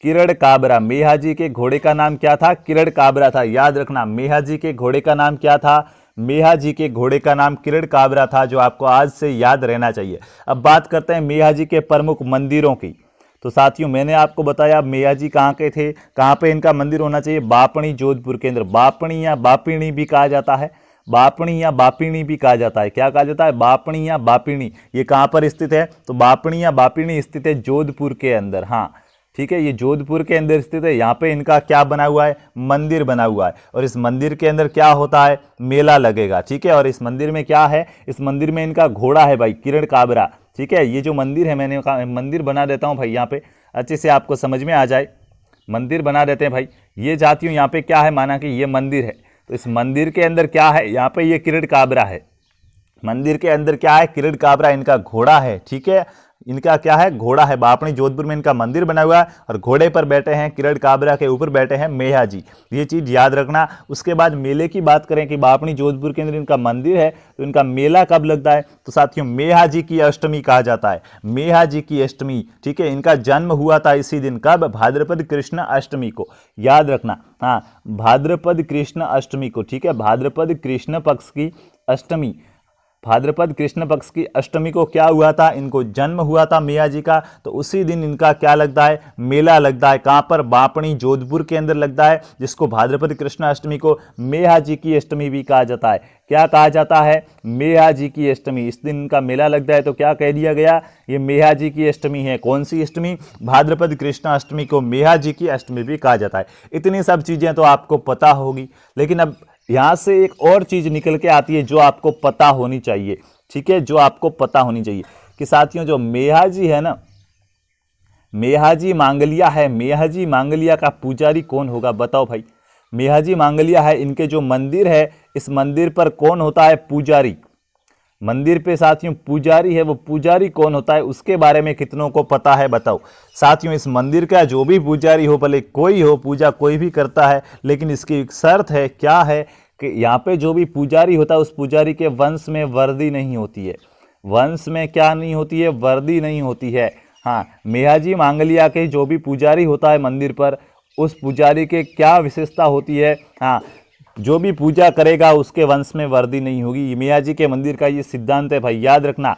किरण काबरा। मेहाजी के घोड़े का नाम क्या था, किरण काबरा था। याद रखना, मेहाजी के घोड़े का नाम क्या था, मेहाजी के घोड़े का नाम किरण काबरा था, जो आपको आज से याद रहना चाहिए। अब बात करते हैं मेहाजी के प्रमुख मंदिरों की। तो साथियों मैंने आपको बताया मेहाजी कहाँ के थे, कहाँ पे इनका मंदिर होना चाहिए, बापणी जोधपुर के अंदर। बापणी या बापिणी भी कहा जाता है, बापणी या बापिणी भी कहा जाता है। क्या कहा जाता है, बापणी या बापिणी। ये कहाँ पर स्थित है, तो बापणी या बापिणी स्थित है जोधपुर के अंदर। हाँ ठीक है, ये जोधपुर के अंदर स्थित है। यहाँ पे इनका क्या बना हुआ है, मंदिर बना हुआ है। और इस मंदिर के अंदर क्या होता है, मेला लगेगा। ठीक है, और इस मंदिर में क्या है, इस मंदिर में इनका घोड़ा है भाई, किरण काबरा। ठीक है, ये जो मंदिर है, मैंने कहा मंदिर बना देता हूँ भाई, यहाँ पे अच्छे से आपको समझ में आ जाए, मंदिर बना देते हैं भाई। ये जातियों यहाँ पे क्या है, माना कि ये मंदिर है, तो इस मंदिर के अंदर क्या है, यहाँ पे ये किरण काबरा है। मंदिर के अंदर क्या है, किरण काबरा इनका घोड़ा है। ठीक है, इनका क्या है, घोड़ा है। बापणी जोधपुर में इनका मंदिर बना हुआ है और घोड़े पर बैठे हैं, किरण काबरा के ऊपर बैठे हैं मेहा जी, ये चीज याद रखना। उसके बाद मेले की बात करें कि बापणी जोधपुर के अंदर इनका मंदिर है, तो इनका मेला कब लगता है, तो साथियों मेहा जी की अष्टमी कहा जाता है, मेहा जी की अष्टमी, ठीक है। इनका जन्म हुआ था इसी दिन, कब, भाद्रपद कृष्ण अष्टमी को, याद रखना, हाँ भाद्रपद कृष्ण अष्टमी को, ठीक है। भाद्रपद कृष्ण पक्ष की अष्टमी, भाद्रपद कृष्ण पक्ष की अष्टमी को क्या हुआ था, इनको जन्म हुआ था मेहा जी का, तो उसी दिन इनका क्या लगता है, मेला लगता है। कहाँ पर, बापणी जोधपुर के अंदर लगता है, जिसको भाद्रपद कृष्ण अष्टमी को मेहा जी की अष्टमी भी कहा जाता है। क्या कहा जाता है, मेहा जी की अष्टमी। इस दिन इनका मेला लगता है, तो क्या कह दिया गया, ये मेहा जी की अष्टमी है। कौन सी अष्टमी, भाद्रपद कृष्ण अष्टमी को मेहा जी की अष्टमी भी कहा जाता है। इतनी सब चीजें तो आपको पता होगी, लेकिन अब यहां से एक और चीज निकल के आती है जो आपको पता होनी चाहिए, ठीक है, जो आपको पता होनी चाहिए कि साथियों जो मेहा जी है ना, मेहा जी मांगलिया है, मेहा जी मांगलिया का पुजारी कौन होगा, बताओ भाई। मेहा जी मांगलिया है, इनके जो मंदिर है, इस मंदिर पर कौन होता है, पुजारी। मंदिर पे साथियों पुजारी है, वो पुजारी कौन होता है, उसके बारे में कितनों को पता है, बताओ। साथियों इस मंदिर का जो भी पुजारी हो, भले कोई हो, पूजा कोई भी करता है, लेकिन इसकी एक शर्त है, क्या है कि यहाँ पे जो भी पुजारी होता है, उस पुजारी के वंश में वर्दी नहीं होती है। वंश में क्या नहीं होती है, वर्दी नहीं होती है। हाँ, मेहा जी मांगलिया के जो भी पुजारी होता है मंदिर पर, उस पुजारी के क्या विशेषता होती है, हाँ, जो भी पूजा करेगा उसके वंश में वर्दी नहीं होगी। ये मेहा जी के मंदिर का ये सिद्धांत है भाई, याद रखना।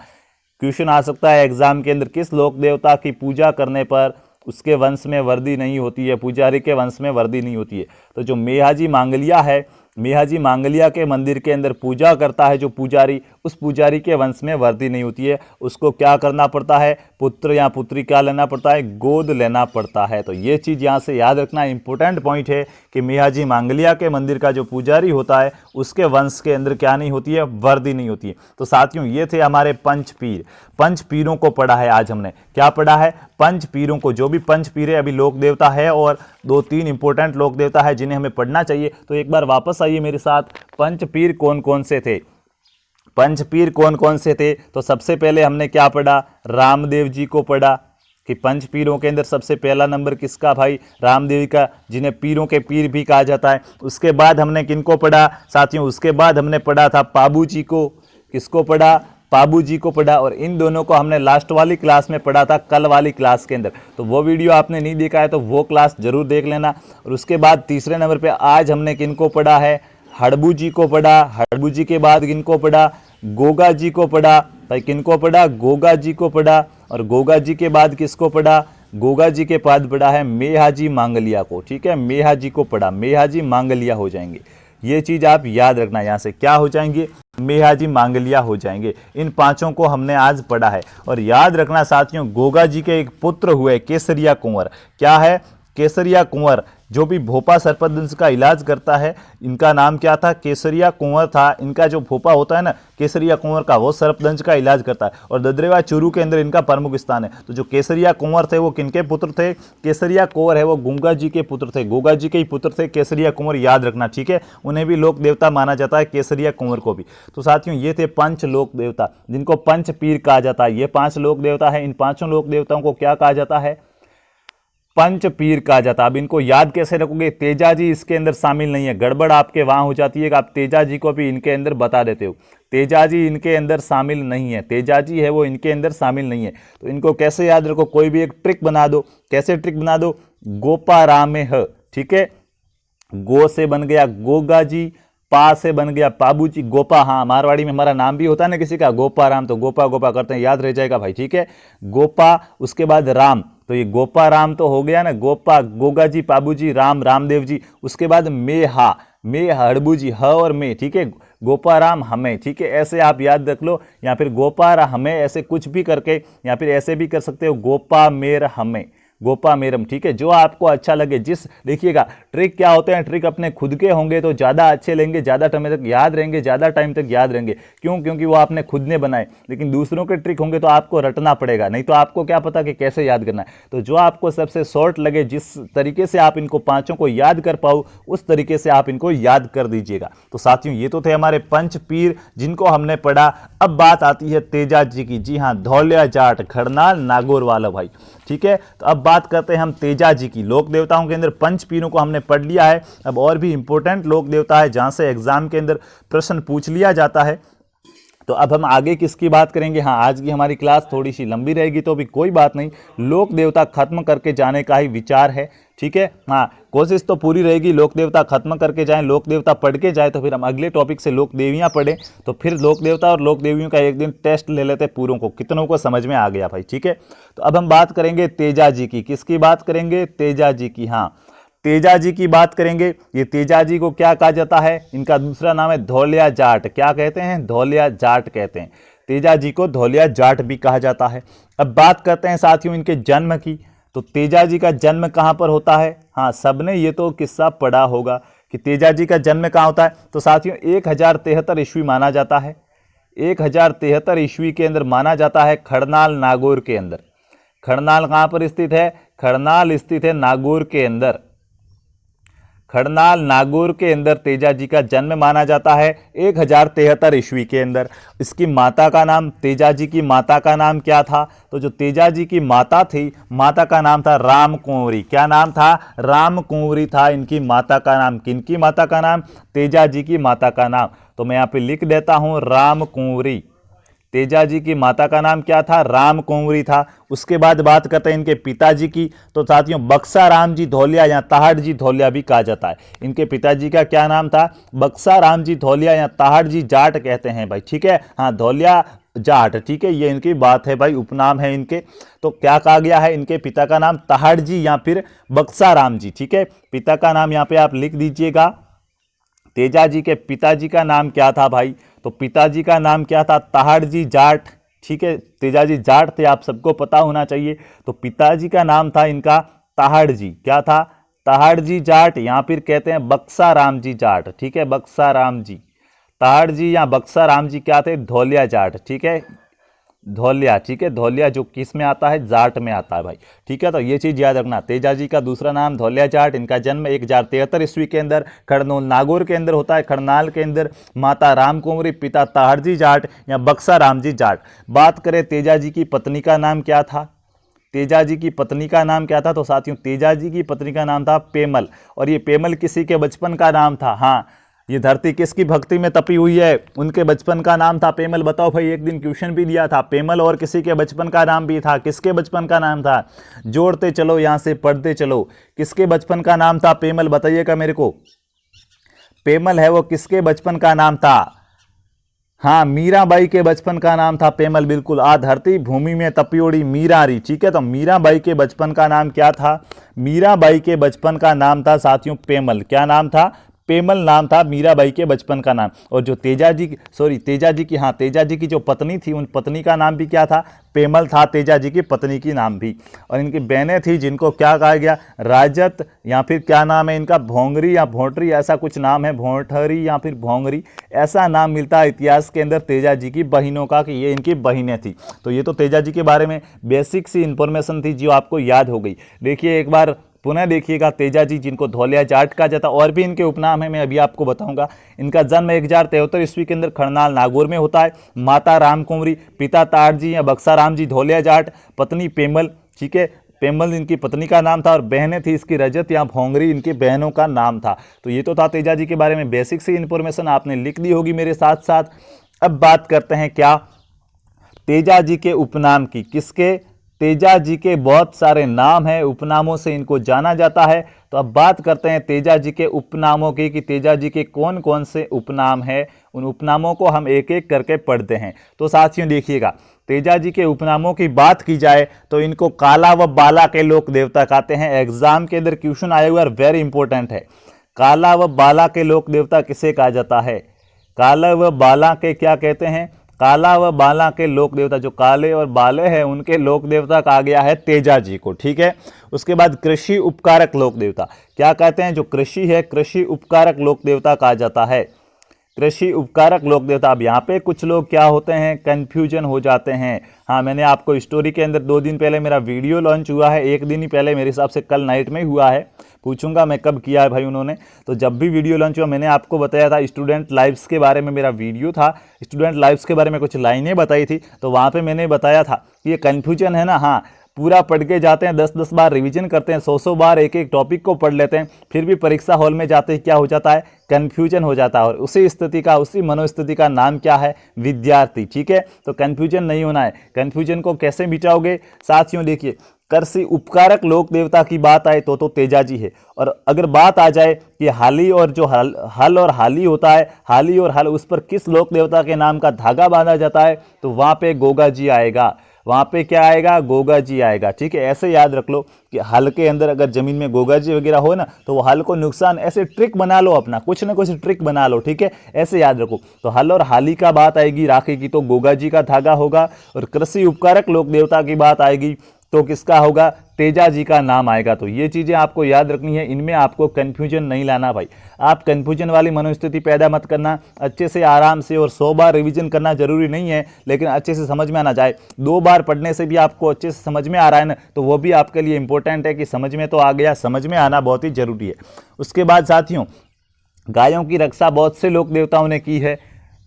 क्वेश्चन आ सकता है एग्जाम के अंदर, किस लोक देवता की पूजा करने पर उसके वंश में वर्दी नहीं होती है, पुजारी के वंश में वर्दी नहीं होती है। तो जो मेहा जी मांगलिया है, मेहा जी मांगलिया के मंदिर के अंदर पूजा करता है जो पुजारी, उस पुजारी के वंश में वर्दी नहीं होती है। उसको क्या करना पड़ता है, पुत्र या पुत्री क्या लेना पड़ता है, गोद लेना पड़ता है। तो ये चीज़ यहाँ से याद रखना, इंपॉर्टेंट पॉइंट है कि मेहा जी मांगलिया के मंदिर का जो पुजारी होता है उसके वंश के अंदर क्या नहीं होती है, वर्दी नहीं होती है। तो साथियों ये थे हमारे पंच पीर। पंच पीरों को पढ़ा है आज हमने, क्या पढ़ा है, पंच पीरों को। जो भी पंच पीर है, अभी लोक देवता है और 2-3 इंपॉर्टेंट लोक देवता है जिन्हें हमें पढ़ना चाहिए। तो एक बार वापस आइए मेरे साथ, पंच पीर कौन कौन से थे, पंच पीर कौन कौन से थे। तो सबसे पहले हमने क्या पढ़ा, रामदेव जी को पढ़ा कि पंच पीरों के अंदर सबसे पहला नंबर किसका भाई, रामदेव का, जिन्हें पीरों के पीर भी कहा जाता है। उसके बाद हमने किनको पढ़ा साथियों, उसके बाद हमने पढ़ा था पाबू जी को। किसको पढ़ा, पाबू जी को पढ़ा। और इन दोनों को हमने लास्ट वाली क्लास में पढ़ा था, कल वाली क्लास के अंदर। तो वो वीडियो आपने नहीं देखा है तो वो क्लास जरूर देख लेना। और उसके बाद तीसरे नंबर पे आज हमने किनको पढ़ा है, हड़बू जी को पढ़ा। हड़बू जी के बाद किनको पढ़ा, गोगा जी को पढ़ा भाई। किनको पढ़ा, गोगा जी को पढ़ा। और गोगा जी के बाद किसको पढ़ा, गोगा जी के बाद पढ़ा है मेहा जी मांगलिया को, ठीक है, मेहा जी को पढ़ा, मेहा जी मांगलिया हो जाएंगे। ये चीज आप याद रखना, यहाँ से क्या हो जाएंगे, मेहा जी मांगलिया हो जाएंगे। इन पांचों को हमने आज पढ़ा है। और याद रखना साथियों, गोगा जी के एक पुत्र हुए केसरिया कुंवर। क्या है, केसरिया कुंवर, जो भी भोपा सर्पदंश का इलाज करता है, इनका नाम क्या था, केसरिया कुंवर था। इनका जो भोपा होता है ना केसरिया कुंवर का, वो सर्पदंश का इलाज करता है। और ददरेवा चूरू के अंदर इनका प्रमुख स्थान है। तो जो केसरिया कुंवर थे वो किनके पुत्र थे, केसरिया कुंवर है वो गुंगा जी के पुत्र थे, गोगा जी के ही पुत्र थे केसरिया कुंवर, याद रखना, ठीक है। उन्हें भी लोक देवता माना जाता है, केसरिया कुंवर को भी। तो साथियों ये थे पंच लोक देवता, जिनको पंच पीर कहा जाता है। ये 5 लोक देवता है। इन 5 लोक देवताओं को क्या कहा जाता है, पंच पीर कहा जाता है। अब इनको याद कैसे रखोगे, तेजा जी इसके अंदर शामिल नहीं है। गड़बड़ आपके वहां हो जाती है कि आप तेजा जी को भी इनके अंदर बता देते हो। तेजा जी इनके अंदर शामिल नहीं है, तेजा जी है वो इनके अंदर शामिल नहीं है। तो इनको कैसे याद रखो, कोई भी एक ट्रिक बना दो। कैसे ट्रिक बना दो, गोपा राम ह, ठीक है, गो से बन गया गोगा जी, पा से बन गया पाबू जी, गोपा। हाँ, मारवाड़ी में हमारा नाम भी होता है ना किसी का, गोपा राम, तो गोपा गोपा करते हैं, याद रह जाएगा भाई, ठीक है, गोपा। उसके बाद राम, तो ये गोपा राम तो हो गया ना, गोपा, गोगा जी, पाबू जी, राम, रामदेव जी। उसके बाद मेहा, मे हड़बू जी, ह और मे, ठीक है, गोपा राम हमें, ठीक है, ऐसे आप याद रख लो। या फिर गोपा हमें, ऐसे कुछ भी करके, या फिर ऐसे भी कर सकते हो, गोपा मेर हमें, गोपा मेरम, ठीक है, जो आपको अच्छा लगे। जिस देखिएगा ट्रिक क्या होते हैं, ट्रिक अपने खुद के होंगे तो ज़्यादा अच्छे लेंगे, ज़्यादा समय तक याद रहेंगे, ज़्यादा टाइम तक याद रहेंगे। क्यों? क्योंकि वो आपने खुद ने बनाए। लेकिन दूसरों के ट्रिक होंगे तो आपको रटना पड़ेगा, नहीं तो आपको क्या पता कि कैसे याद करना है। तो जो आपको सबसे शॉर्ट लगे, जिस तरीके से आप इनको पांचों को याद कर पाओ, उस तरीके से आप इनको याद कर दीजिएगा। तो साथियों, ये तो थे हमारे पंच पीर जिनको हमने पढ़ा। अब बात आती है तेजा जी की। जी हाँ, धौलिया जाट, खरनाल, नागौर वाला भाई, ठीक है। तो अब बात करते हैं हम तेजा जी की। लोक देवताओं के अंदर पंच पीरों को हमने पढ़ लिया है। अब और भी इंपॉर्टेंट लोक देवता है जहां से एग्जाम के अंदर प्रश्न पूछ लिया जाता है। तो अब हम आगे किसकी बात करेंगे? हाँ, आज की हमारी क्लास थोड़ी सी लंबी रहेगी तो भी कोई बात नहीं, लोक देवता खत्म करके जाने का ही विचार है, ठीक है। हाँ, कोशिश तो पूरी रहेगी लोक देवता खत्म करके जाएं, लोक देवता पढ़ के जाए, तो फिर हम अगले टॉपिक से लोक देवियाँ पढ़ें, तो फिर लोक देवता और लोक देवियों का एक दिन टेस्ट ले लेते पूरों को, कितनों को समझ में आ गया भाई, ठीक है। तो अब हम बात करेंगे तेजा जी की। किसकी बात करेंगे? तेजा जी की। हाँ, तेजा जी की बात करेंगे। ये तेजा जी को क्या कहा जाता है? इनका दूसरा नाम है धौलिया जाट। क्या कहते हैं? धौलिया जाट कहते हैं। तेजा जी को धौलिया जाट भी कहा जाता है। अब बात करते हैं साथियों इनके जन्म की। तो तेजा जी का जन्म कहाँ पर होता है? हाँ, सबने ये तो किस्सा पढ़ा होगा कि तेजा जी का जन्म कहाँ होता है। तो साथियों 1073 ईस्वी माना जाता है। 1073 ईस्वी के अंदर माना जाता है, खरनाल नागौर के अंदर। खरनाल कहाँ पर स्थित है? खरनाल स्थित है नागौर के अंदर। खरनाल नागौर के अंदर तेजा जी का जन्म माना जाता है 1073 ईस्वी के अंदर। इसकी माता का नाम, तेजा जी की माता का नाम क्या था? तो जो तेजा जी की माता थी, माता का नाम था राम कुंवरी। क्या नाम था? राम कुंवरी था इनकी माता का नाम। किनकी माता का नाम? तेजा जी की माता का नाम। तो मैं यहाँ पे लिख देता हूँ राम कुंवरी। तेजा जी की माता का नाम क्या था? राम कुंवरी था। उसके बाद बात करते हैं इनके पिताजी की। तो साथियों बक्सा राम जी धौलिया या ताहड़ जी धौलिया भी कहा जाता है। इनके पिताजी का क्या नाम था? बक्सा राम जी धौलिया या ताहड़ जी जाट कहते हैं भाई, ठीक है। हाँ, धौलिया जाट, ठीक है, ये इनकी बात है भाई, उपनाम है इनके। तो क्या कहा गया है? इनके पिता का नाम ताहड़ जी या फिर बक्सा राम जी, ठीक है। पिता का नाम यहाँ पे आप लिख दीजिएगा। तेजा जी के पिताजी का नाम क्या था भाई? तो पिताजी का नाम क्या था? ताहड़ जी जाट, ठीक है। तेजा जी जाट थे, आप सबको पता होना चाहिए। तो पिताजी का नाम था इनका ताहड़ जी। क्या था? ताहड़ जी जाट, यहाँ फिर कहते हैं बक्सा राम जी जाट, ठीक है, बक्सा राम जी। ताहड़ जी या बक्सा राम जी क्या थे? धौलिया जाट, ठीक है, धौलिया, ठीक है। धौलिया जो किस में आता है? जाट में आता है भाई, ठीक है। तो ये चीज़ याद रखना, तेजा जी का दूसरा नाम धौलिया जाट। इनका जन्म 1073 ईस्वी के अंदर खरनोल नागौर के अंदर होता है, खरनाल के अंदर। माता राम कुंवरी, पिता ताहड़ जी जाट या बक्सा राम जी जाट। बात करें तेजा जी की पत्नी का नाम क्या था? तेजा जी की पत्नी का नाम क्या था? तो साथियों तेजा जी की पत्नी का नाम था पेमल। और ये पेमल किसी के बचपन का नाम था। हाँ, ये धरती किसकी भक्ति में तपी हुई है? उनके बचपन का नाम था पेमल। बताओ भाई, एक दिन क्वेश्चन भी दिया था, पेमल और किसी के बचपन का नाम भी था। किसके बचपन का नाम था? जोड़ते चलो, यहां से पढ़ते चलो। किसके बचपन का नाम था पेमल? बताइएगा मेरे को। पेमल है वो किसके बचपन का नाम था? हाँ, मीराबाई के बचपन का नाम था पेमल, बिल्कुल। आ धरती भूमि में तपियोड़ी मीरारी, ठीक है। तो मीराबाई के बचपन का नाम क्या था? मीराबाई के बचपन का नाम था साथियों पेमल। क्या नाम था? पेमल नाम था मीराबाई के बचपन का नाम। और जो तेजा जी की, हाँ, तेजा जी की जो पत्नी थी, उन पत्नी का नाम भी क्या था? पेमल था, तेजा जी की पत्नी की नाम भी। और इनकी बहनें थी जिनको क्या कहा गया? राजत या फिर क्या नाम है इनका? भोंगरी या भोंटरी, ऐसा कुछ नाम है, भोंटरी या फिर भोंगरी, ऐसा नाम मिलता है इतिहास के अंदर तेजा जी की बहनों का कि ये इनकी बहनें थी। तो ये तो तेजा जी के बारे में बेसिक सी इंफॉर्मेशन थी जो आपको याद हो गई। देखिए एक बार पुनः देखिएगा, तेजा जी जिनको धौलिया जाट कहा जाता, और भी इनके उपनाम है, मैं अभी आपको बताऊंगा। इनका जन्म 1073 ईस्वी के अंदर खरनाल नागौर में होता है। माता राम कुंवरी, पिता ताहड़ जी या बक्सा राम जी धौलिया जाट, पत्नी पेमल, ठीक है, पेमल इनकी पत्नी का नाम था। और बहनें थी इसकी रजत या भोंगरी, इनकी बहनों का नाम था। तो ये तो था तेजा जी के बारे में बेसिक सी इंफॉर्मेशन, आपने लिख दी होगी मेरे साथ साथ। अब बात करते हैं क्या? तेजा जी के उपनाम की। किसके? तेजा जी के बहुत सारे नाम हैं, उपनामों से इनको जाना जाता है। तो अब बात करते हैं तेजा जी के उपनामों की कि तेजा जी के कौन कौन से उपनाम हैं। उन उपनामों को हम एक एक करके पढ़ते हैं। तो साथियों देखिएगा, तेजा जी के उपनामों की बात की जाए तो इनको काला व बाला के लोक देवता कहते हैं। एग्जाम के अंदर क्वेश्चन आए हुए और वेरी इंपॉर्टेंट है। काला व बाला के लोक देवता किसे कहा जाता है? काला व बाला के क्या कहते हैं? काला व बाला के लोक देवता, जो काले और बाले हैं उनके लोक देवता कहा गया है तेजा जी को, ठीक है। उसके बाद कृषि उपकारक लोक देवता, क्या कहते हैं, जो कृषि है कृषि उपकारक लोक देवता कहा जाता है, कृषि उपकारक लोक देवता। अब यहाँ पे कुछ लोग क्या होते हैं, कंफ्यूजन हो जाते हैं। हाँ, मैंने आपको स्टोरी के अंदर 2 दिन पहले मेरा वीडियो लॉन्च हुआ है, 1 दिन ही पहले, मेरे हिसाब से कल नाइट में ही हुआ है, पूछूंगा मैं कब किया है भाई उन्होंने। तो जब भी वीडियो लॉन्च हुआ मैंने आपको बताया था, स्टूडेंट लाइव्स के बारे में मेरा वीडियो था, स्टूडेंट लाइव्स के बारे में कुछ लाइनें बताई थी, तो वहाँ पर मैंने बताया था कि ये कन्फ्यूजन है ना, हाँ पूरा पढ़ के जाते हैं, 10-10 बार रिवीजन करते हैं, 100-100 बार एक एक टॉपिक को पढ़ लेते हैं, फिर भी परीक्षा हॉल में जाते ही क्या हो जाता है, कन्फ्यूजन हो जाता है। और उसी स्थिति का, उसी मनोस्थिति का नाम क्या है, विद्यार्थी, ठीक है। तो कन्फ्यूजन नहीं होना है। कन्फ्यूजन को कैसे मिटाओगे साथियों, देखिए कृषि उपकारक लोक देवता की बात आए तो तेजा जी है, और अगर बात आ जाए कि हाली और जो हल और हाली होता है, हाली और हल उस पर किस लोक देवता के नाम का धागा बांधा जाता है, तो वहाँ पे गोगा जी आएगा, वहाँ पे क्या आएगा, गोगा जी आएगा, ठीक है। ऐसे याद रख लो कि हल के अंदर अगर जमीन में गोगा जी वगैरह हो ना, तो वो हल को नुकसान, ऐसे ट्रिक बना लो, अपना कुछ ना कुछ ट्रिक बना लो, ठीक है, ऐसे याद रखो। तो हल और हाली का बात आएगी राखी की, तो गोगा जी का धागा होगा, और कृषि उपकारक लोक देवता की बात आएगी तो किसका होगा, तेजा जी का नाम आएगा। तो ये चीज़ें आपको याद रखनी है, इनमें आपको कन्फ्यूजन नहीं लाना भाई। आप कन्फ्यूजन वाली मनोस्थिति पैदा मत करना, अच्छे से आराम से, और 100 बार रिवीजन करना जरूरी नहीं है, लेकिन अच्छे से समझ में आना जाए। 2 बार पढ़ने से भी आपको अच्छे से समझ में आ रहा है ना, तो वो भी आपके लिए इंपॉर्टेंट है कि समझ में तो आ गया, समझ में आना बहुत ही जरूरी है। उसके बाद साथियों, गायों की रक्षा बहुत से लोक देवताओं ने की है,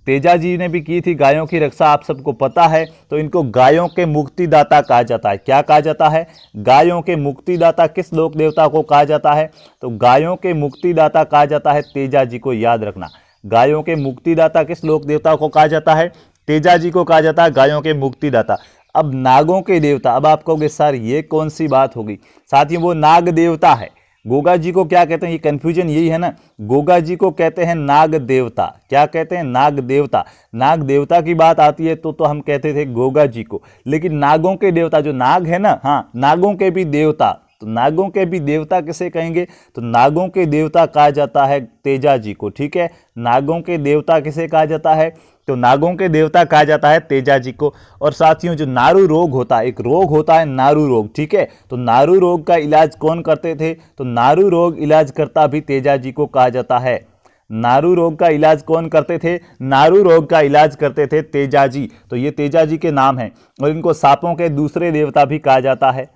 तेजा जी ने भी की थी गायों की रक्षा, आप सबको पता है। तो इनको गायों के मुक्तिदाता कहा जाता है। क्या कहा जाता है, गायों के मुक्तिदाता किस लोक देवता को कहा जाता है, तो गायों के मुक्तिदाता कहा जाता है तेजा जी को, याद रखना। गायों के मुक्तिदाता किस लोक देवता को कहा जाता है, तेजा जी को कहा जाता है, गायों के मुक्तिदाता। अब नागों के देवता, अब आप कहोगे सर ये कौन सी बात होगी, साथियों वो नाग देवता है। गोगा जी को क्या कहते हैं, ये कंफ्यूजन यही है ना, गोगा जी को कहते हैं नाग देवता। क्या कहते हैं, नाग देवता। नाग देवता की बात आती है तो हम कहते थे गोगा जी को, लेकिन नागों के देवता जो नाग है ना, हाँ नागों के भी देवता, तो नागों के भी देवता किसे कहेंगे, तो नागों के देवता कहा जाता है तेजा जी को, ठीक है। नागों के देवता किसे कहा जाता है, तो नागों के देवता कहा जाता है तेजा जी को। और साथियों जो नारू रोग होता है, एक रोग होता है नारू रोग, ठीक है। तो नारू रोग का इलाज कौन करते थे, तो नारू रोग इलाज करता भी तेजा जी को कहा जाता है। नारू रोग का इलाज कौन करते थे, नारू रोग का इलाज करते थे तेजा जी। तो ये तेजा जी के नाम हैं, और इनको सांपों के दूसरे देवता भी कहा जाता है,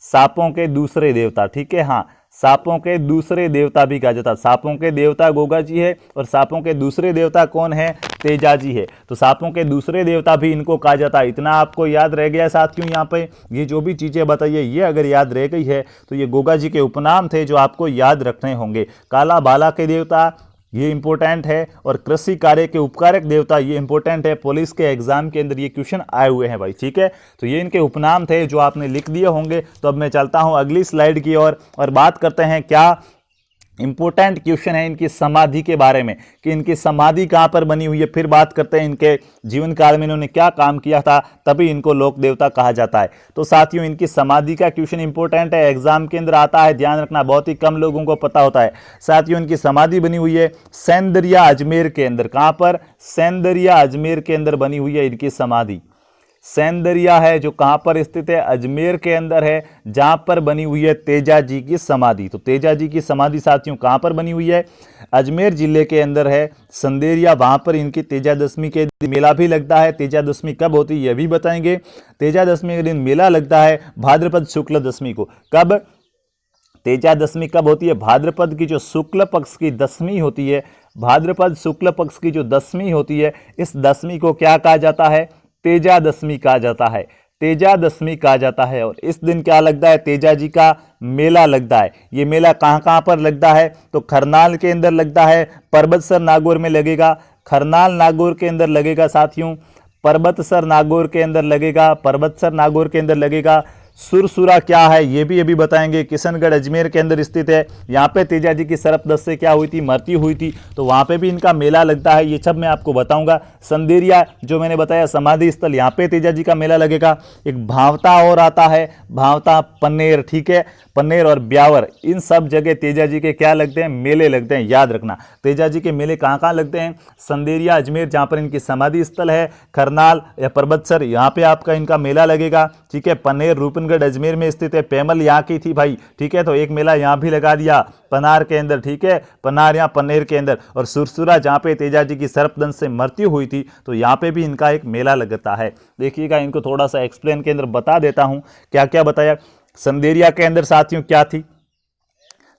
सांपों के दूसरे देवता, ठीक है। हाँ, सांपों के दूसरे देवता भी कहा जाता है। सांपों के देवता गोगा जी है, और सांपों के दूसरे देवता कौन है, तेजा जी है। तो सांपों के दूसरे देवता भी इनको कहा जाता है। इतना आपको याद रह गया साथियों, यहाँ पे ये जो भी चीज़ें बताइए, ये अगर याद रह गई है तो ये गोगा जी के उपनाम थे जो आपको याद रखने होंगे। काला बाला के देवता, ये इंपॉर्टेंट है, और कृषि कार्य के उपकारक देवता, ये इंपॉर्टेंट है, पुलिस के एग्जाम के अंदर ये क्वेश्चन आए हुए हैं भाई, ठीक है। तो ये इनके उपनाम थे जो आपने लिख दिए होंगे। तो अब मैं चलता हूं अगली स्लाइड की ओर, और बात करते हैं क्या इंपॉर्टेंट क्वेश्चन है इनकी समाधि के बारे में, कि इनकी समाधि कहाँ पर बनी हुई है। फिर बात करते हैं इनके जीवन काल में इन्होंने क्या काम किया था, तभी इनको लोक देवता कहा जाता है। तो साथियों इनकी समाधि का क्वेश्चन इंपॉर्टेंट है, एग्जाम के अंदर आता है, ध्यान रखना, बहुत ही कम लोगों को पता होता है। साथियों इनकी समाधि बनी हुई है सेंदरिया अजमेर के अंदर। कहाँ पर, सेंदरिया अजमेर के अंदर बनी हुई है इनकी समाधि। सेंदरिया है जो कहाँ पर स्थित है, अजमेर के अंदर है, जहाँ पर बनी हुई है तेजा जी की समाधि। तो तेजा जी की समाधि साथियों कहाँ पर बनी हुई है, अजमेर जिले के अंदर है, संदेरिया। वहाँ पर इनकी तेजा दशमी के दिन मेला भी लगता है। तेजा दशमी कब होती है यह भी बताएंगे। तेजा दशमी के दिन मेला लगता है भाद्रपद शुक्ल दशमी को। कब, तेजा दशमी कब होती है, भाद्रपद की जो शुक्ल पक्ष की दशमी होती है, भाद्रपद शुक्ल पक्ष की जो दशमी होती है, इस दशमी को क्या कहा जाता है, तेजा दशमी कहा जाता है, तेजा दशमी कहा जाता है। और इस दिन क्या लगता है, तेजा जी का मेला लगता है। ये मेला कहाँ कहाँ पर लगता है, तो खरनाल के अंदर लगता है, पर्वतसर नागौर में लगेगा, खरनाल नागौर के अंदर लगेगा साथियों, पर्वतसर नागौर के अंदर लगेगा, पर्वतसर नागौर के अंदर लगेगा, सुरसुरा क्या है ये भी अभी बताएंगे। किशनगढ़ अजमेर के अंदर स्थित है। यहाँ पे तेजा जी की सर्पदंश से क्या हुई थी, मृत्यु हुई थी, तो वहाँ पे भी इनका मेला लगता है। ये सब मैं आपको बताऊंगा। संदेरिया जो मैंने बताया समाधि स्थल, यहाँ पे तेजा जी का मेला लगेगा। एक भावता और आता है, भावता पन्नेर, ठीक है, पन्नेर और ब्यावर, इन सब जगह तेजा जी के क्या लगते हैं, मेले लगते हैं। याद रखना तेजा जी के मेले कहाँ कहाँ लगते हैं, संदेरिया अजमेर जहाँ पर इनकी समाधि स्थल है, खरनाल या पर्वतसर यहाँ पे आपका इनका मेला लगेगा, ठीक है। पन्नेर रूपनगढ़ अजमेर में स्थित है। पेमल यहाँ की थी भाई, ठीक है, तो एक मेला यहाँ भी लगा दिया पनार के अंदर, ठीक है, पनार यहाँ पन्नेर के अंदर। और सुरसुरा जहाँ पे तेजा जी की सर्पदंश से मृत्यु हुई थी, तो यहाँ पे भी इनका एक मेला लगता है। देखिएगा, इनको थोड़ा सा एक्सप्लेन के अंदर बता देता हूँ क्या क्या बताया। संदेरिया के अंदर साथियों क्या थी,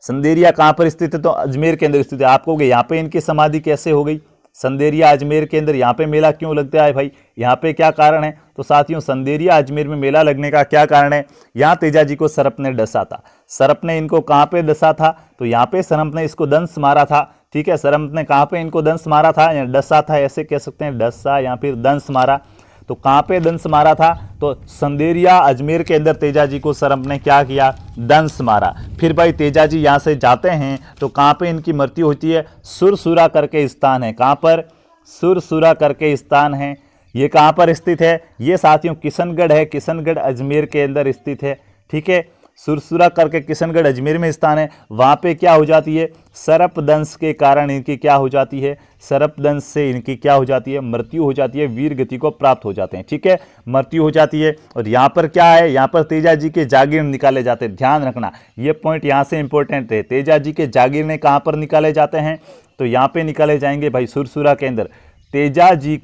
संदेरिया कहाँ पर स्थित है, तो अजमेर के अंदर स्थित है। आप कहोगे यहाँ पे इनकी समाधि कैसे हो गई, संदेरिया अजमेर के अंदर यहाँ पे मेला क्यों लगता है भाई, यहाँ पे क्या कारण है, तो साथियों संदेरिया अजमेर में मेला लगने का क्या कारण है, यहाँ तेजा जी को सर्प ने डसा था। सर्प ने इनको कहाँ पे डसा था, तो यहाँ पे सर्प ने इसको दंश मारा था, ठीक है। सर्प ने कहाँ पे इनको दंश मारा था, या डसा था, ऐसे कह सकते हैं, डसा या फिर दंश मारा। तो कहाँ पे दंश मारा था, तो संदेरिया अजमेर के अंदर तेजा जी को सर्प ने क्या किया, दंश मारा। फिर भाई तेजा जी यहाँ से जाते हैं तो कहाँ पे इनकी मृत्यु होती है, सुरसुरा करके स्थान है। कहाँ पर, सुरसुरा करके स्थान है। ये कहाँ पर स्थित है, ये साथियों किशनगढ़ है, किशनगढ़ अजमेर के अंदर स्थित है, ठीक है। सुरसुरा करके किशनगढ़ अजमेर में स्थान है। वहाँ पे क्या हो जाती है, सर्पदंश के कारण इनकी क्या हो जाती है, सर्पदंश से इनकी क्या हो जाती है, मृत्यु हो जाती है, वीर गति को प्राप्त हो जाते हैं, ठीक है, मृत्यु हो जाती है। और यहाँ पर क्या है, यहाँ पर तेजा जी के जागीर निकाले जाते हैं। ध्यान रखना ये पॉइंट यहाँ से इंपॉर्टेंट है। तेजा जी के जागीर ने कहाँ पर निकाले जाते हैं, तो यहाँ पे निकाले जाएंगे भाई सुरसुरा के अंदर। तेजा जी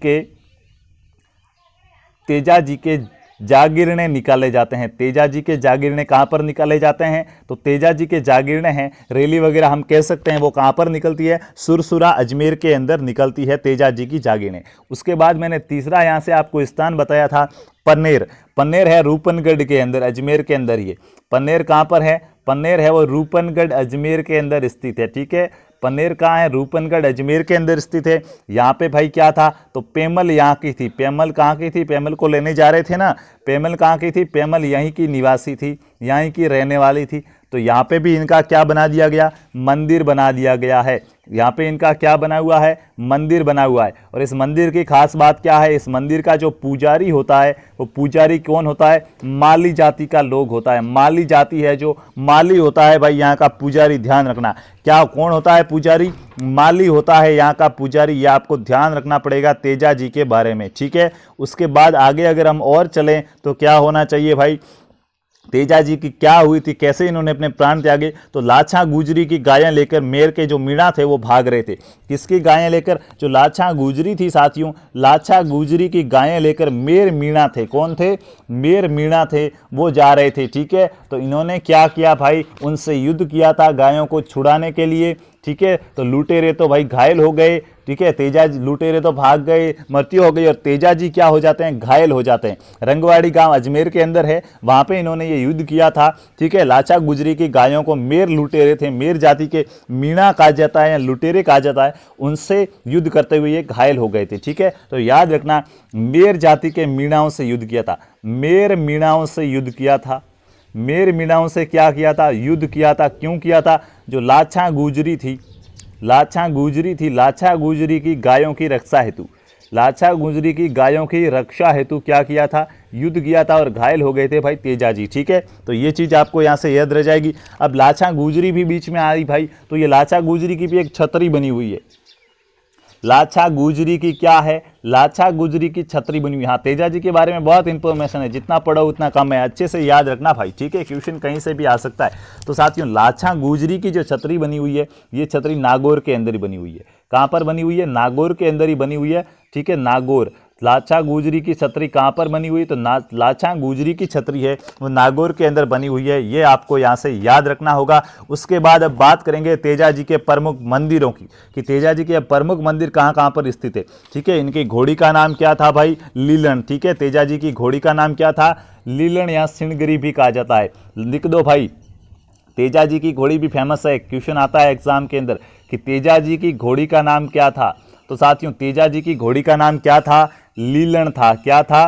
के जागीरने निकाले जाते हैं। तेजा जी के जागीरने कहाँ पर निकाले जाते हैं, तो तेजा जी के जागीरने हैं, रैली वगैरह हम कह सकते हैं, वो कहाँ पर निकलती है, सुरसुरा अजमेर के अंदर निकलती है तेजा जी की जागीरने। उसके बाद मैंने तीसरा यहाँ से आपको स्थान बताया था पन्नेर। पन्नेर है रूपनगढ़ के अंदर, अजमेर के अंदर। ये पन्नेर कहाँ पर है, पन्नेर है वो रूपनगढ़ अजमेर के अंदर स्थित है, ठीक है। पन्नेर कहाँ है, रूपनगढ़ अजमेर के अंदर स्थित है। यहाँ पे भाई क्या था, तो पेमल यहाँ की थी। पेमल कहाँ की थी, पेमल को लेने जा रहे थे ना, पेमल कहाँ की थी, पेमल यहीं की निवासी थी, यहीं की रहने वाली थी। तो यहाँ पे भी इनका क्या बना दिया गया, मंदिर बना दिया गया है। यहाँ पे इनका क्या बना हुआ है, मंदिर बना हुआ है। और इस मंदिर की खास बात क्या है, इस मंदिर का जो पुजारी होता है, वो पुजारी कौन होता है, माली जाति का लोग होता है। माली जाति है, जो माली होता है भाई यहाँ का पुजारी। ध्यान रखना क्या, कौन होता है पुजारी, माली होता है यहाँ का पुजारी। ये आपको ध्यान रखना पड़ेगा तेजा जी के बारे में, ठीक है। उसके बाद आगे अगर हम और चलें तो क्या होना चाहिए भाई, तेजा जी की क्या हुई थी, कैसे इन्होंने अपने प्राण त्यागे, तो लाछा गुजरी की गायें लेकर मेर के जो मीणा थे वो भाग रहे थे। किसकी गायें लेकर, जो लाछा गुजरी थी साथियों, लाछा गुजरी की गायें लेकर मेर मीणा थे, कौन थे, मेर मीणा थे, वो जा रहे थे, ठीक है। तो इन्होंने क्या किया भाई, उनसे युद्ध किया था गायों को छुड़ाने के लिए, ठीक है। तो लुटेरे तो भाई घायल हो गए, ठीक है, तेजा जी लुटेरे तो भाग गए, मृत्यु हो गई, और तेजा जी क्या हो जाते हैं, घायल हो जाते हैं। रंगवाड़ी गांव अजमेर के अंदर है, वहां पे इन्होंने ये युद्ध किया था, ठीक है। लाछा गुजरी की गायों को मेर लुटेरे थे, मेर जाति के मीणा कहा जाता है या लुटेरे कहा जाता है, उनसे युद्ध करते हुए ये घायल हो गए थे, ठीक है। तो याद रखना मेर जाति के मीणाओं से युद्ध किया था, मेर मीणाओं से युद्ध किया था, मेर मीणाओं से क्या किया था, युद्ध किया था। क्यों किया था, जो लाछा गुजरी थी, लाछा गुजरी थी, लाछा गुजरी की गायों की रक्षा हेतु, लाछा गुजरी की गायों की रक्षा हेतु क्या किया था, युद्ध किया था, और घायल हो गए थे भाई तेजा जी, ठीक है। तो ये चीज़ आपको यहाँ से याद रह जाएगी। अब लाछा गुजरी भी बीच में आई भाई, तो ये लाछा गुजरी की भी एक छतरी बनी हुई है। लाछा गुजरी की क्या है, लाछा गुजरी की छतरी बनी हुई। हाँ, तेजा जी के बारे में बहुत इंफॉर्मेशन है, जितना पढ़ो उतना कम है, अच्छे से याद रखना भाई, ठीक है, क्वेश्चन कहीं से भी आ सकता है। तो साथियों लाछा गुजरी की जो छतरी बनी हुई है, ये छतरी नागौर के अंदर ही बनी हुई है। कहाँ पर बनी हुई है, नागौर के अंदर ही बनी हुई है, ठीक है, नागौर। लाछा गुजरी की छतरी कहाँ पर बनी हुई, तो लाछा गुजरी की छतरी है वो नागौर के अंदर बनी हुई है, ये आपको यहाँ से याद रखना होगा। उसके बाद अब बात करेंगे तेजा जी के प्रमुख मंदिरों की, कि तेजा जी के प्रमुख मंदिर कहाँ कहाँ पर स्थित है, ठीक है। इनकी घोड़ी का नाम क्या था भाई, लीलन, ठीक है। तेजा जी की घोड़ी का नाम क्या था, लीलन या सिणगिरी भी कहा जाता है। लिख दो भाई, तेजा जी की घोड़ी भी फेमस है, क्वेश्चन आता है एग्जाम के अंदर कि तेजा जी की घोड़ी का नाम क्या था। तो साथियों तेजा जी की घोड़ी का नाम क्या था, लीलन था। क्या था,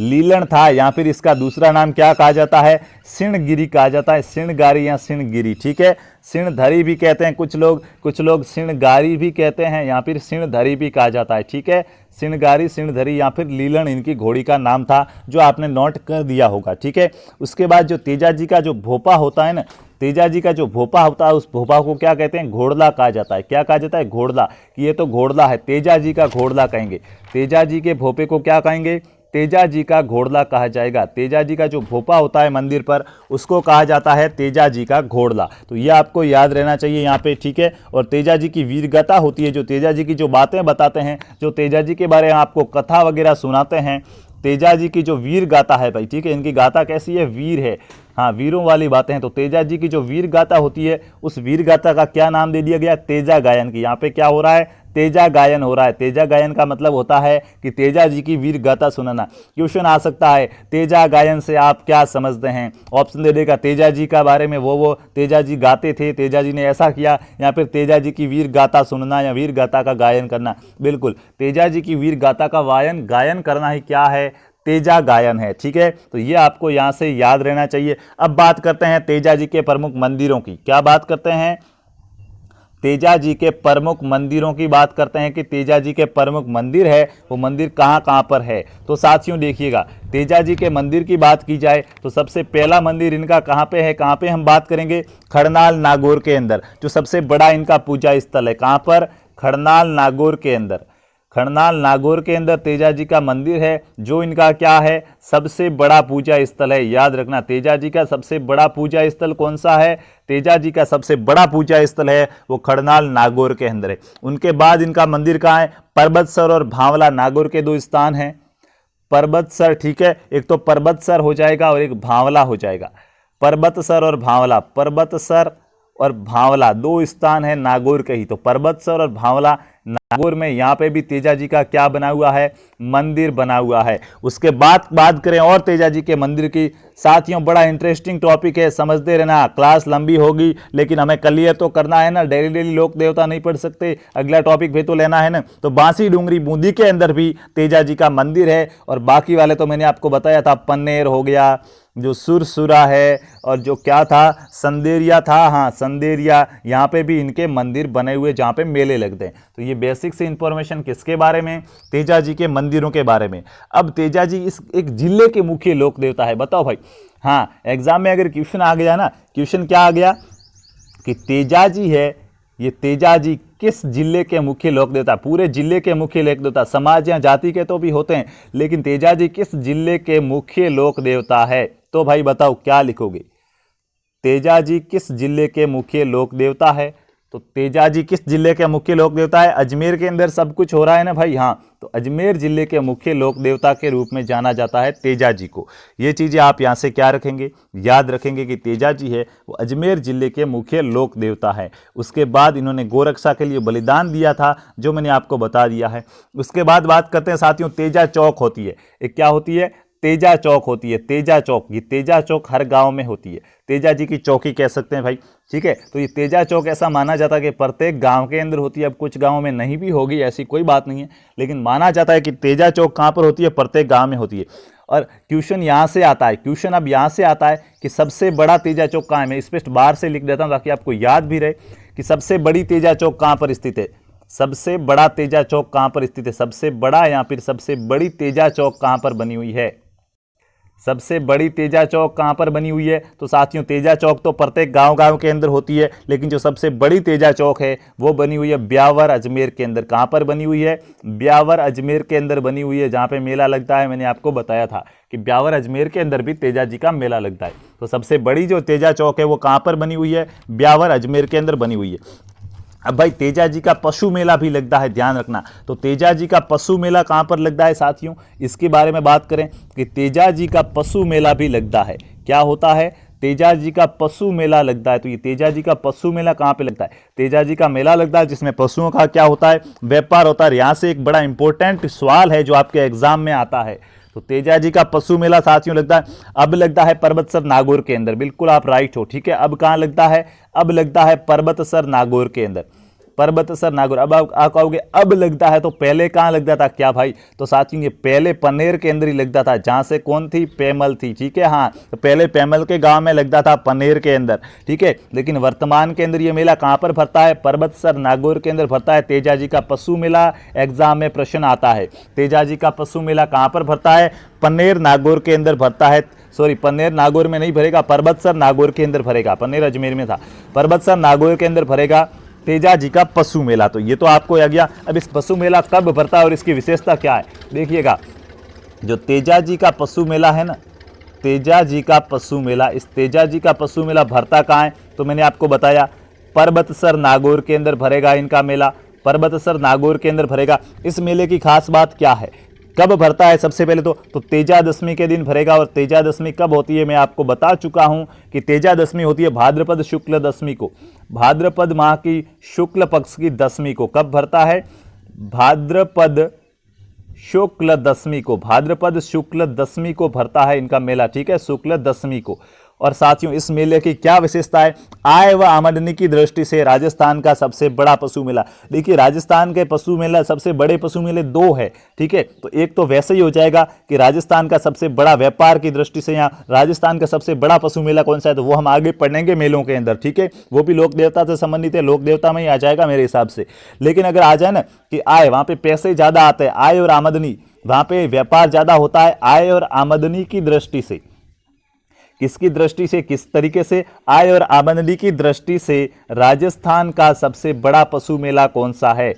लीलन था, या फिर इसका दूसरा नाम क्या कहा जाता है, सिणगिरी कहा जाता है, सिणगारी या सिणगिरी, ठीक है। सिणधरी भी कहते हैं कुछ लोग सिणगारी भी कहते हैं, या फिर सिणधरी भी कहा जाता है, ठीक है। सिणगारी, सिणधरी या फिर लीलन इनकी घोड़ी का नाम था, जो आपने नोट कर दिया होगा, ठीक है। उसके बाद जो तेजाजी का जो भोपा होता है ना, तेजाजी का जो भोपा होता है, उस भोपा को क्या कहते हैं, घोड़ला कहा जाता है। क्या कहा जाता है, घोड़ला, कि ये तो घोड़ला है, तेजाजी का घोड़ला कहेंगे। तेजाजी के भोपे को क्या कहेंगे, तेजाजी का घोड़ला कहा जाएगा। तेजाजी का जो भोपा होता है मंदिर पर, उसको कहा जाता है तेजाजी का घोड़ला। तो ये आपको याद रहना चाहिए यहाँ पे, ठीक है। और तेजाजी की वीरगाथा होती है, जो तेजाजी की जो बातें बताते हैं, जो तेजाजी के बारे में आपको कथा वगैरह सुनाते हैं, तेजाजी की जो वीर गाथा है भाई, ठीक है। इनकी गाथा कैसी है, वीर है, हाँ, वीरों वाली बातें हैं। तो तेजाजी की जो वीर गाथा होती है, उस वीर गाथा का क्या नाम दे दिया गया, तेजा गायन की। यहाँ पे क्या हो रहा है, तेजा गायन हो रहा है। तेजा गायन का मतलब होता है कि तेजा जी की वीर गाथा सुनाना। क्वेश्चन आ सकता है, तेजा गायन से आप क्या समझते हैं, ऑप्शन दे देगा, तेजा जी का बारे में वो तेजा जी गाते थे, तेजा जी ने ऐसा किया, या फिर तेजा जी की वीर गाथा सुनना या वीर गाथा का गायन करना। बिल्कुल, तेजा जी की वीर गाथा का गायन करना ही क्या है, तेजा गायन है, ठीक है। तो ये आपको यहाँ से याद रहना चाहिए। अब बात करते हैं तेजा जी के प्रमुख मंदिरों की। क्या बात करते हैं, तेजा जी के प्रमुख मंदिरों की बात करते हैं कि तेजा जी के प्रमुख मंदिर है, वो मंदिर कहाँ कहाँ पर है। तो साथियों देखिएगा, तेजा जी के मंदिर की बात की जाए तो सबसे पहला मंदिर इनका कहाँ पे है, कहाँ पे हम बात करेंगे, खड़नाल नागौर के अंदर, जो सबसे बड़ा इनका पूजा स्थल है। कहाँ पर, खड़नाल नागौर के अंदर। खड़नाल नागौर के अंदर तेजा जी का मंदिर है, जो इनका क्या है, सबसे बड़ा पूजा स्थल है। याद रखना, तेजा जी का सबसे बड़ा पूजा स्थल कौन सा है, तेजा जी का सबसे बड़ा पूजा स्थल है वो खड़नाल नागौर के अंदर है। उनके बाद इनका मंदिर कहाँ है, पर्वतसर और भांवला, नागौर के दो स्थान हैं। पर्वतसर, ठीक है, एक तो पर्वतसर हो जाएगा और एक भांवला हो जाएगा। पर्वतसर और भांवला, पर्वतसर और भांवला दो स्थान है नागौर के ही। तो पर्वतसर और भांवला नागौर में, यहाँ पे भी तेजा जी का क्या बना हुआ है, मंदिर बना हुआ है। उसके बाद बात करें और तेजा जी के मंदिर की। साथियों बड़ा इंटरेस्टिंग टॉपिक है, समझते रहना, क्लास लंबी होगी लेकिन हमें क्लियर तो करना है ना, डेली डेली लोक देवता नहीं पढ़ सकते, अगला टॉपिक भी तो लेना है ना। तो बांसी डूंगरी बूंदी के अंदर भी तेजा जी का मंदिर है, और बाकी वाले तो मैंने आपको बताया था, पन्नेर हो गया, जो सुरसुरा है, और जो क्या था, संदेरिया था, हाँ संदेरिया, यहाँ पे भी इनके मंदिर बने हुए जहाँ पे मेले लगते हैं। तो ये बेसिक से इंफॉर्मेशन किसके बारे में, तेजा जी के मंदिरों के बारे में। अब तेजा जी इस एक जिले के मुख्य लोक देवता है, बताओ भाई। हाँ, एग्जाम में अगर क्वेश्चन आ गया ना, क्वेश्चन क्या आ गया कि तेजा जी है, ये तेजा जी किस जिले के मुख्य लोक देवता, पूरे जिले के मुख्य लोक देवता, समाज या जाति के तो भी होते हैं, लेकिन तेजा जी किस जिले के मुख्य लोक देवता है। तो भाई बताओ क्या लिखोगे, तेजा जी किस जिले के मुख्य लोक देवता है। तो तेजा जी किस जिले के मुख्य लोक देवता है, अजमेर के अंदर सब कुछ हो रहा है ना भाई, हाँ, तो अजमेर जिले के मुख्य लोक देवता के रूप में जाना जाता है तेजा जी को। ये चीज़ें आप यहाँ से क्या रखेंगे, याद रखेंगे कि तेजा जी है वो अजमेर जिले के मुख्य लोक देवता है। उसके बाद इन्होंने गोरक्षा के लिए बलिदान दिया था, जो मैंने आपको बता दिया है। उसके बाद बात करते हैं साथियों, तेजा चौक होती है, एक क्या होती है, तेजा चौक होती है। तेजा चौक, ये तेजा चौक हर गांव में होती है, तेजा जी की चौकी कह सकते हैं भाई, ठीक है। तो ये तेजा चौक ऐसा माना जाता है कि प्रत्येक गांव के अंदर होती है। अब कुछ गांवों में नहीं भी होगी, ऐसी कोई बात नहीं है, लेकिन माना जाता है कि तेजा चौक कहाँ पर होती है, प्रत्येक गांव में होती है। और क्वेश्चन यहाँ से आता है, क्वेश्चन अब यहाँ से आता है कि सबसे बड़ा तेजा चौक कहाँ है। मैं स्पष्ट बाहर से लिख देता हूँ ताकि आपको याद भी रहे कि सबसे बड़ी तेजा चौक कहाँ पर स्थित है, सबसे बड़ा तेजा चौक कहाँ पर स्थित है, सबसे बड़ा या फिर सबसे बड़ी तेजा चौक कहाँ पर बनी हुई है, सबसे बड़ी तेजा चौक कहाँ पर बनी हुई है। तो साथियों तेजा चौक तो प्रत्येक गांव के अंदर होती है, लेकिन जो सबसे बड़ी तेजा चौक है वो बनी हुई है ब्यावर अजमेर के अंदर। कहाँ पर बनी हुई है, ब्यावर अजमेर के अंदर बनी हुई है, जहाँ पे मेला लगता है। मैंने आपको बताया था कि ब्यावर अजमेर के अंदर भी तेजा जी का मेला लगता है। तो सबसे बड़ी जो तेजा चौक है वो कहाँ पर बनी हुई है, ब्यावर अजमेर के अंदर बनी हुई है। अब भाई तेजा जी का पशु मेला भी लगता है, ध्यान रखना। तो तेजा जी का पशु मेला कहाँ पर लगता है साथियों, इसके बारे में बात करें कि तेजा जी का पशु मेला भी लगता है। क्या होता है, तेजा जी का पशु मेला लगता है। तो ये तेजा जी का पशु मेला कहाँ पे लगता है, तेजा जी का मेला लगता है, जिसमें पशुओं का क्या होता है, व्यापार होता है। यहाँ से एक बड़ा इंपॉर्टेंट सवाल है जो आपके एग्जाम में आता है। तो तेजा जी का पशु मेला साथियों लगता है, अब लगता है पर्वतसर नागौर के अंदर। बिल्कुल आप राइट हो, ठीक है। अब कहाँ लगता है, अब लगता है पर्वतसर नागौर के अंदर। परबतसर नागौर। अब आप कहोगे अब लगता है, तो पहले कहाँ लगता था क्या भाई? तो साथियों ये पहले पनेर के अंदर ही लगता था, जहाँ से कौन थी? पैमल थी, ठीक है। हाँ, तो पहले पैमल के गांव में लगता था, पनेर के अंदर, ठीक है। लेकिन वर्तमान के अंदर ये मेला कहाँ पर भरता है? परबतसर नागौर के अंदर भरता है। तेजाजी का पशु मेला एग्जाम में प्रश्न आता है। तेजाजी का पशु मेला कहाँ पर भरता है? पनेर नागौर के अंदर भरता है। सॉरी, पनेर नागौर में नहीं भरेगा, परबतसर नागौर के अंदर भरेगा। पनेर अजमेर में था, परबतसर नागौर के अंदर भरेगा तेजाजी का पशु मेला। तो ये तो आपको आ गया। अब इस पशु मेला कब भरता है और इसकी विशेषता क्या है? देखिएगा, जो तेजाजी का पशु मेला है ना, तेजाजी का पशु मेला, इस तेजाजी का पशु मेला भरता कहाँ है? तो मैंने आपको बताया परबतसर नागौर के अंदर भरेगा इनका मेला, परबतसर नागौर के अंदर भरेगा। इस मेले की खास बात क्या है? कब भरता है? सबसे पहले तो तेजा दशमी के दिन भरेगा। और तेजा दशमी कब होती है मैं आपको बता चुका हूं कि तेजा दशमी होती है भाद्रपद शुक्ल दशमी को, भाद्रपद माह की शुक्ल पक्ष की दशमी को। कब भरता है? भाद्रपद शुक्ल दशमी को, भाद्रपद शुक्ल दशमी को भरता है इनका मेला, ठीक है, शुक्ल दशमी को। और साथियों इस मेले की क्या विशेषता है? आय व आमदनी की दृष्टि से राजस्थान का सबसे बड़ा पशु मेला। देखिए, राजस्थान के पशु मेला, सबसे बड़े पशु मेले दो है, ठीक है। तो एक तो वैसे ही हो जाएगा कि राजस्थान का सबसे बड़ा व्यापार की दृष्टि से यहाँ राजस्थान का सबसे बड़ा पशु मेला कौन सा है, तो वो हम आगे पढ़ेंगे मेलों के अंदर, ठीक है। वो भी लोक देवता से संबंधित है, लोक देवता में ही आ जाएगा मेरे हिसाब से। लेकिन अगर आ जाए ना कि आय, वहाँ पे पैसे ज़्यादा आते हैं, आय और आमदनी, वहाँ पे व्यापार ज़्यादा होता है आय और आमदनी की दृष्टि से। किसकी दृष्टि से? किस तरीके से? आय और आमदनी की दृष्टि से राजस्थान का सबसे बड़ा पशु मेला कौन सा है?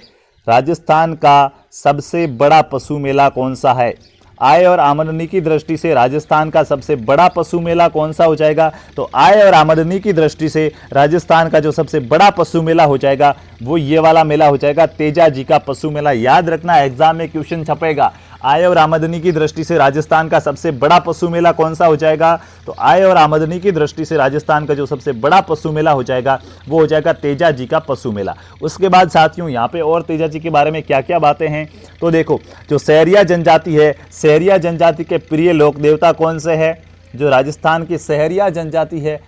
राजस्थान का सबसे बड़ा पशु मेला कौन सा है? आय और आमदनी की दृष्टि से राजस्थान का सबसे बड़ा पशु मेला कौन सा हो जाएगा? तो आय और आमदनी की दृष्टि से राजस्थान का जो सबसे बड़ा पशु मेला हो जाएगा वो ये वाला मेला हो जाएगा, तेजाजी का पशु मेला। याद रखना, एग्जाम में क्वेश्चन छपेगा। आय और आमदनी की दृष्टि से राजस्थान का सबसे बड़ा पशु मेला कौन सा हो जाएगा? तो आय और आमदनी की दृष्टि से राजस्थान का जो सबसे बड़ा पशु मेला हो जाएगा वो हो जाएगा तेजाजी का पशु मेला। उसके बाद साथियों यहाँ पे और तेजाजी के बारे में क्या क्या बातें हैं, तो देखो, जो सहरिया जनजाति है, सहरिया जनजाति के प्रिय लोक देवता कौन से है? जो राजस्थान की सहरिया जनजाति है,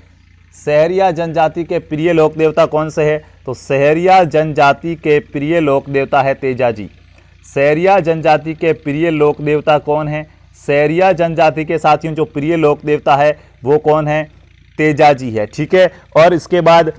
सहरिया जनजाति के प्रिय लोक देवता कौन से है? तो सहरिया जनजाति के प्रिय लोक देवता है तेजाजी। सहरिया जनजाति के प्रिय लोक देवता कौन है? सहरिया जनजाति के साथियों जो प्रिय लोक देवता है वो कौन है? तेजाजी है, ठीक है। और इसके बाद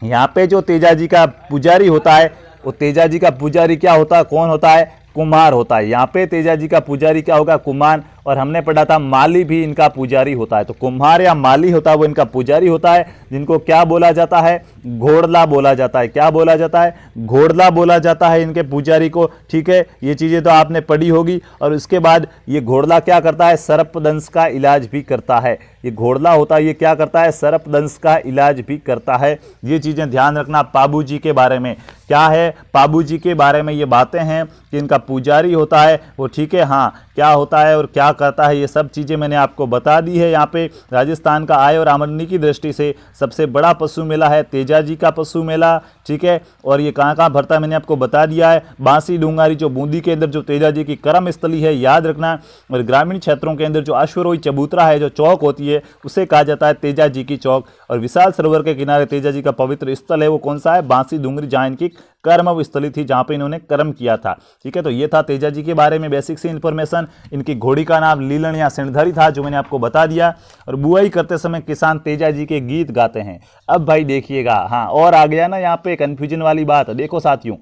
यहाँ पे जो तेजाजी का पुजारी होता है, वो तेजाजी का पुजारी क्या होता है? कौन होता है? कुम्हार होता है। यहाँ पे तेजाजी का पुजारी क्या होगा? कुम्हार। और हमने पढ़ा था माली भी इनका पुजारी होता है। तो कुम्हार या माली होता है वो इनका पुजारी होता है, जिनको क्या बोला जाता है? घोड़ला बोला जाता है। क्या बोला जाता है? घोड़ला बोला जाता है इनके पुजारी को, ठीक है। ये चीज़ें तो आपने पढ़ी होगी। और उसके बाद ये घोड़ला क्या करता है? सर्पदंश का इलाज भी करता है। ये घोड़ला होता है, ये क्या करता है? सर्पदंश का इलाज भी करता है। ये चीज़ें ध्यान रखना। पाबू जी के बारे में क्या है? पाबू जी के बारे में ये बातें हैं कि इनका पुजारी होता है वो, ठीक है। हाँ, क्या होता है और क्या करता है ये सब चीज़ें मैंने आपको बता दी है। यहाँ पे राजस्थान का आय और आमदनी की दृष्टि से सबसे बड़ा पशु मेला है तेजाजी का पशु मेला, ठीक है। और ये कहाँ कहाँ भरता है मैंने आपको बता दिया है। बांसी डूंगारी जो बूंदी के अंदर जो तेजाजी की कर्म स्थली है, याद रखना। और ग्रामीण क्षेत्रों के अंदर जो अश्वरोही चबूतरा है, जो चौक होती है, उसे कहा जाता है तेजाजी की चौक। और विशाल सरोवर के किनारे तेजाजी का पवित्र स्थल है, वो कौन सा है? बांसी डूंगरी, जहाँ इनकी कर्म स्थली थी, जहाँ पे इन्होंने कर्म किया था, ठीक है। तो ये था तेजाजी के बारे में बेसिक सी इन्फॉर्मेशन। इनकी घोड़ी का नाम लीलन या सिणधरी था, जो मैंने आपको बता दिया। और बुआई करते समय किसान तेजाजी के गीत गाते हैं। अब भाई देखिएगा, हाँ, और आ गया ना यहाँ पे कंफ्यूजन वाली बात। देखो साथियों,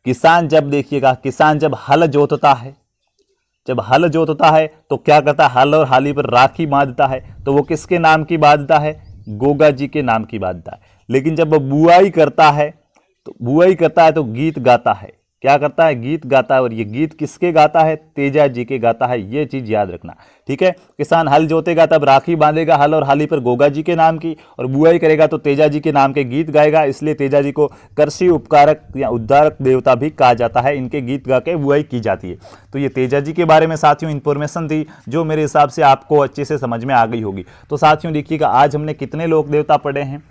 किसान जब, देखिएगा, किसान जब हल जोतता है, जब हल जोतता है तो क्या करता है? हल और हाली पर राखी बांधता है। तो वो किसके नाम की बांधता है? गोगा जी के नाम की बांधता है। लेकिन जब वो बुआई करता है, तो बुआई करता है तो गीत गाता है। क्या करता है? गीत गाता है। और ये गीत किसके गाता है? तेजाजी के गाता है। ये चीज याद रखना, ठीक है। किसान हल जोतेगा तब राखी बांधेगा हल और हाली पर गोगा जी के नाम की, और बुआई करेगा तो तेजाजी के नाम के गीत गाएगा। इसलिए तेजाजी को कृषि उपकारक या उद्धारक देवता भी कहा जाता है। इनके गीत गा के बुआई की जाती है। तो ये तेजाजी के बारे में साथियों इंफॉर्मेशन थी, जो मेरे हिसाब से आपको अच्छे से समझ में आ गई होगी। तो साथियों देखिएगा, आज हमने कितने लोक देवता पढ़े हैं?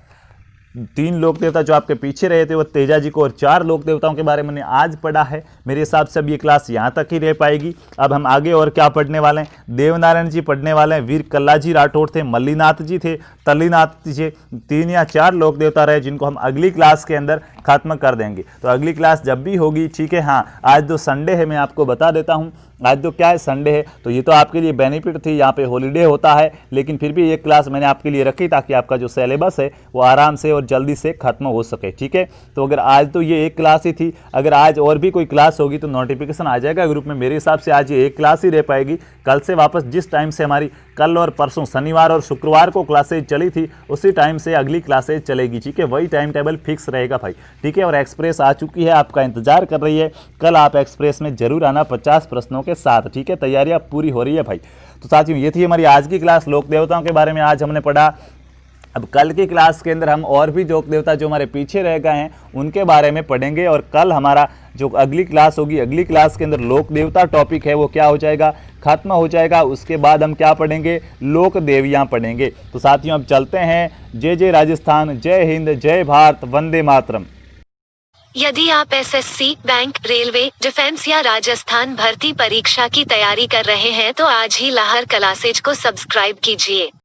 3 लोक देवता जो आपके पीछे रहे थे वो तेजा जी को, और 4 लोक देवताओं के बारे में मैंने आज पढ़ा है। मेरे हिसाब से अब ये क्लास यहाँ तक ही रह पाएगी। अब हम आगे और क्या पढ़ने वाले हैं, देवनारायण जी पढ़ने वाले हैं, वीर कल्लाजी राठौड़ थे, मल्लीनाथ जी थे, तल्लीनाथ जी थे। 3 या 4 लोक देवता रहे जिनको हम अगली क्लास के अंदर खत्म कर देंगे। तो अगली क्लास जब भी होगी, ठीक है। हाँ, आज तो संडे है, मैं आपको बता देता हूँ आज तो क्या है, संडे है, तो ये तो आपके लिए बेनिफिट थी, यहाँ पे हॉलीडे होता है, लेकिन फिर भी ये क्लास मैंने आपके लिए रखी ताकि आपका जो सिलेबस है वो आराम से और जल्दी से खत्म हो सके, ठीक है। तो अगर आज तो ये एक क्लास ही थी, अगर आज और भी कोई क्लास होगी तो नोटिफिकेशन आ जाएगा ग्रुप में। मेरे हिसाब से आज ये एक क्लास ही रह पाएगी। कल से वापस जिस टाइम से हमारी कल और परसों शनिवार और शुक्रवार को क्लासेज चली थी, उसी टाइम से अगली क्लासेज चलेगी, ठीक है। वही टाइम टेबल फिक्स रहेगा भाई, ठीक है। और एक्सप्रेस आ चुकी है, आपका इंतजार कर रही है। कल आप एक्सप्रेस में जरूर आना 50 प्रश्नों के साथ, ठीक है। तैयारियां पूरी हो रही है भाई। तो साथियों, ये थी हमारी आज की क्लास। लोक देवताओं के बारे में आज हमने पढ़ा। अब कल की क्लास के अंदर हम और भी लोक देवता जो हमारे पीछे रह गए हैं उनके बारे में पढ़ेंगे, और कल हमारा जो अगली क्लास होगी, अगली क्लास के अंदर लोक देवता टॉपिक है वो क्या हो जाएगा, खत्म हो जाएगा। उसके बाद हम क्या पढ़ेंगे, लोक देवियां पढ़ेंगे। तो साथियों, अब चलते हैं। जय जय राजस्थान, जय हिंद, जय भारत, वंदे मातरम। यदि आप एसएससी, बैंक, रेलवे, डिफेंस या राजस्थान भर्ती परीक्षा की तैयारी कर रहे हैं तो आज ही लाहर क्लासेज को सब्सक्राइब कीजिए।